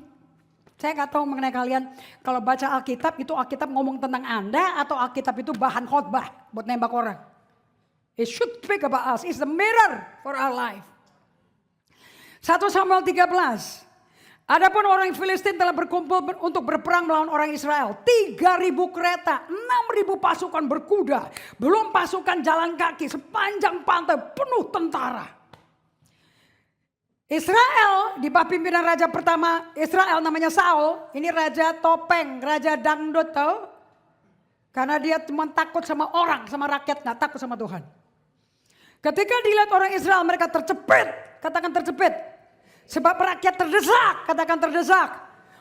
Saya gak tahu mengenai kalian. Kalau baca Alkitab itu Alkitab ngomong tentang Anda. Atau Alkitab itu bahan khotbah buat nembak orang. It should speak about us. It's the mirror for our life. 1 Samuel 13. Adapun orang Filistin telah berkumpul untuk berperang melawan orang Israel. 3.000 kereta, 6.000 pasukan berkuda. Belum pasukan jalan kaki sepanjang pantai penuh tentara. Israel di bawah pimpinan raja pertama Israel namanya Saul. Ini raja topeng, raja dangdut tahu. Karena dia cuma takut sama orang, sama rakyat, gak takut sama Tuhan. Ketika dilihat orang Israel mereka tercepit, katakan tercepit. Sebab rakyat terdesak, katakan terdesak.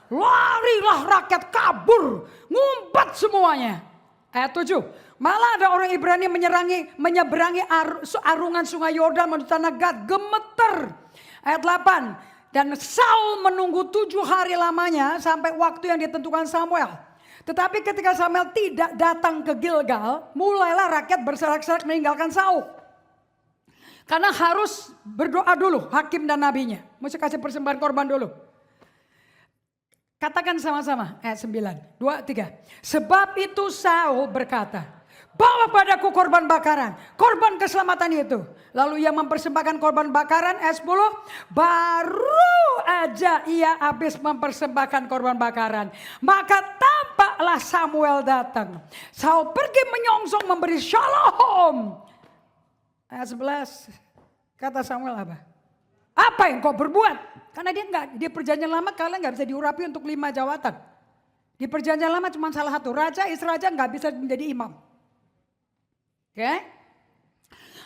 Larilah rakyat kabur, ngumpat semuanya. Ayat 7. Malah ada orang Ibrani menyeberangi arungan sungai Yordan menuju tanah Gad, gemeter. Ayat 8. Dan Saul menunggu 7 hari lamanya sampai waktu yang ditentukan Samuel. Tetapi ketika Samuel tidak datang ke Gilgal, mulailah rakyat berserak-serak meninggalkan Saul. Karena harus berdoa dulu hakim dan nabinya. Mesti kasih persembahan korban dulu. Katakan sama-sama ayat 9. 2, 3. Sebab itu Saul berkata, bawa padaku korban bakaran. Korban keselamatan itu. Lalu ia mempersembahkan korban bakaran ayat 10. Baru aja ia habis mempersembahkan korban bakaran. Maka tampaklah Samuel datang. Saul pergi menyongsong memberi shalom. Ayat 11, kata Samuel apa? Apa yang kau berbuat? Karena dia perjanjian lama kalian gak bisa diurapi untuk 5 jawatan. Di perjanjian lama cuma salah satu, raja, istri raja gak bisa menjadi imam. Oke?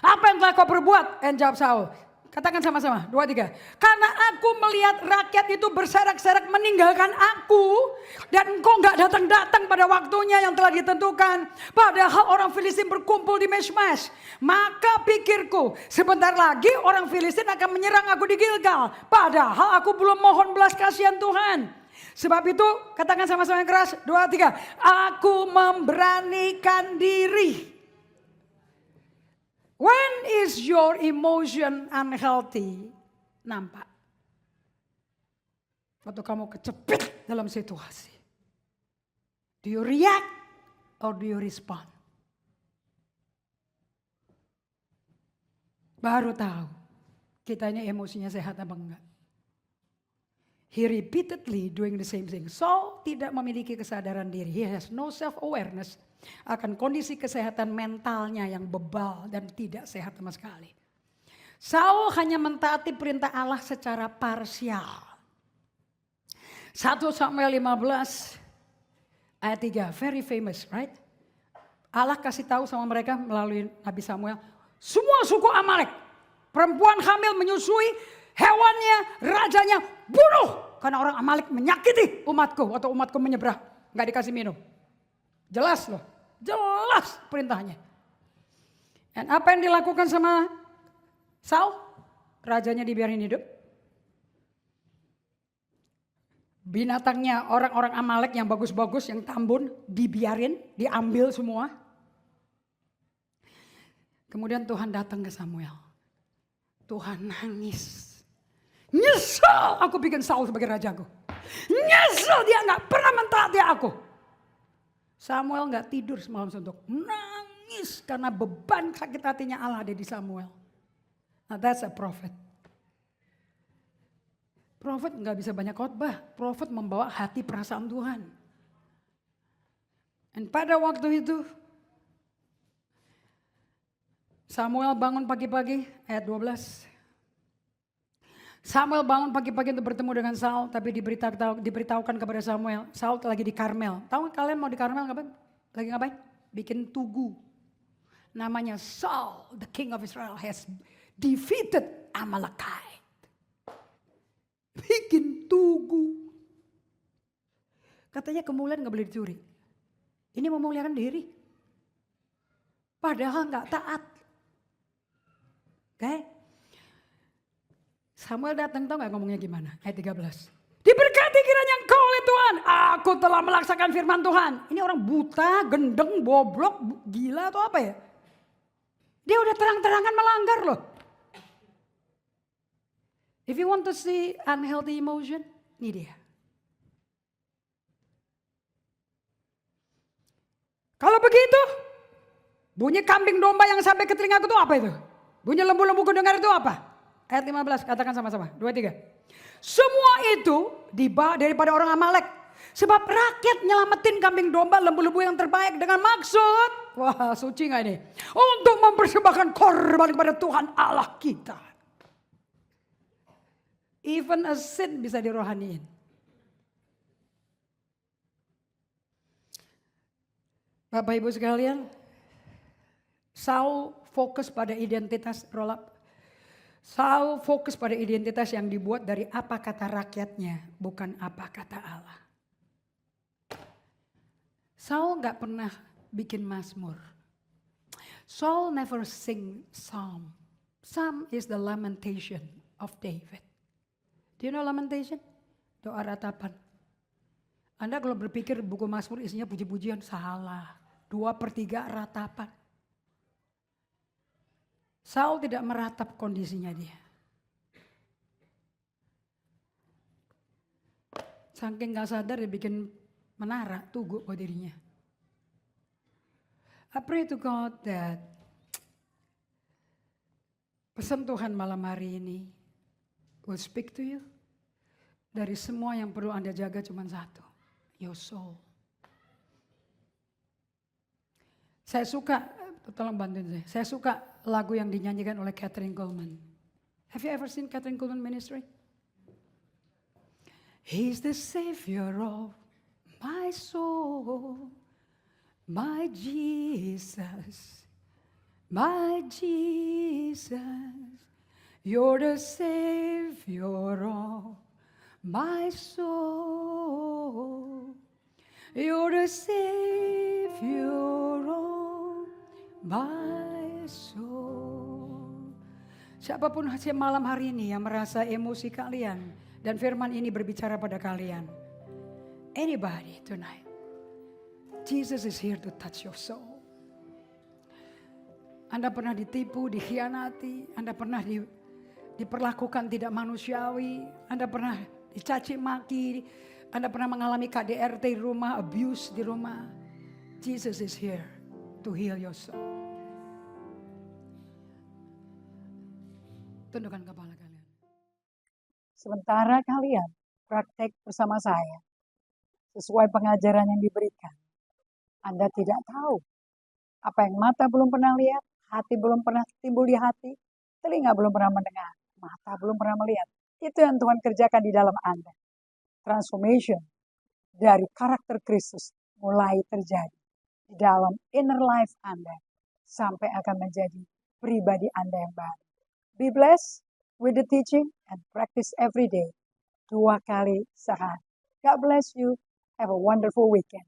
Apa yang telah kau berbuat? Dan jawab Saul. Katakan sama-sama, 2, 3. Karena aku melihat rakyat itu berserak-serak meninggalkan aku. Dan engkau gak datang-datang pada waktunya yang telah ditentukan. Padahal orang Filistin berkumpul di Mishmash. Maka pikirku, sebentar lagi orang Filistin akan menyerang aku di Gilgal. Padahal aku belum mohon belas kasihan Tuhan. Sebab itu, katakan sama-sama yang keras, 2, 3. Aku memberanikan diri. When is your emotion unhealthy? Nampak. Waktu kamu kecepit dalam situasi. Do you react or do you respond? Baru tahu kita ini emosinya sehat apa enggak. He repeatedly doing the same thing. Saul tidak memiliki kesadaran diri. He has no self-awareness akan kondisi kesehatan mentalnya yang bebal dan tidak sehat sama sekali. Saul hanya mentaati perintah Allah secara parsial. 1 Samuel 15 ayat 3, very famous, right? Allah kasih tahu sama mereka melalui Nabi Samuel, semua suku Amalek, perempuan hamil menyusui, hewannya, rajanya bunuh. Karena orang Amalek menyakiti umatku waktu umatku menyeberang, gak dikasih minum. Jelas loh. Jelas perintahnya. Dan apa yang dilakukan sama Saul, rajanya dibiarin hidup. Binatangnya orang-orang Amalek yang bagus-bagus, yang tambun, dibiarin, diambil semua. Kemudian Tuhan datang ke Samuel. Tuhan nangis. Nyesel aku bikin Saul sebagai rajaku. Nyesel dia gak pernah mentaati aku. Samuel gak tidur semalam suntuk. Nangis karena beban sakit hatinya Allah ada di Samuel. Nah, that's a prophet. Prophet nggak bisa banyak khotbah. Prophet membawa hati perasaan Tuhan. Dan pada waktu itu Samuel bangun pagi-pagi, ayat 12. Samuel bangun pagi-pagi untuk bertemu dengan Saul, tapi diberitahukan kepada Samuel, Saul lagi di Karmel. Tahu kalian mau di Karmel ngapain? Lagi ngapain? Bikin tugu. Namanya Saul, the king of Israel has defeated Amalekite. Bikin tugu. Katanya kemuliaan gak boleh dicuri. Ini memuliakan diri. Padahal gak taat. Oke? Samuel datang, tahu gak ngomongnya gimana? Ayat 13. Diberkati kiranya engkau oleh Tuhan. Aku telah melaksanakan firman Tuhan. Ini orang buta, gendeng, boblok, gila atau apa ya? Dia udah terang-terangan melanggar loh. If you want to see unhealthy emotion, ini dia. Kalau begitu, bunyi kambing domba yang sampai ke telingaku itu apa itu? Bunyi lembu-lembu kudengar itu apa? Ayat 15, katakan sama-sama. 2, 3. Semua itu daripada orang Amalek. Sebab rakyat nyelamatin kambing domba, lembu-lembu yang terbaik dengan maksud. Wah, suci gak ini? Untuk mempersembahkan korban kepada Tuhan Allah kita. Even a sin bisa dirohaniin. Bapak Ibu sekalian, Saul fokus pada identitas roll up. Saul fokus pada identitas yang dibuat dari apa kata rakyatnya, bukan apa kata Allah. Saul gak pernah bikin mazmur. Saul never sing psalm. Psalm is the lamentation of David. Do you know lamentation? Doa ratapan. Anda kalau berpikir buku mazmur isinya puji-pujian, salah. 2/3 ratapan. Saul tidak meratap kondisinya dia. Saking gak sadar dia bikin menara, tugu buat dirinya. I pray to God that pesan Tuhan malam hari ini will speak to you. Dari semua yang perlu Anda jaga cuma satu, your soul. Saya suka, tolong bantuin saya suka lagu yang dinyanyikan oleh Kathryn Kuhlman. Have you ever seen Kathryn Kuhlman ministry? He's the savior of my soul, my Jesus, my Jesus. You're the savior of my soul. You're the savior of my soul. Siapapun malam hari ini yang merasa emosi kalian dan firman ini berbicara pada kalian. Anybody tonight. Jesus is here to touch your soul. Anda pernah ditipu, dikhianati, Anda pernah diperlakukan tidak manusiawi, Anda pernah dicaci maki, Anda pernah mengalami KDRT di rumah, abuse di rumah. Jesus is here to heal your soul. Tundukkan kepala kalian. Sementara kalian praktek bersama saya, sesuai pengajaran yang diberikan, Anda tidak tahu apa yang mata belum pernah lihat, hati belum pernah timbul di hati, telinga belum pernah mendengar, mata belum pernah melihat. Itu yang Tuhan kerjakan di dalam Anda. Transformation dari karakter Kristus mulai terjadi di dalam inner life Anda sampai akan menjadi pribadi Anda yang baru. Be blessed with the teaching and practice every day. 2 kali sehari. God bless you. Have a wonderful weekend.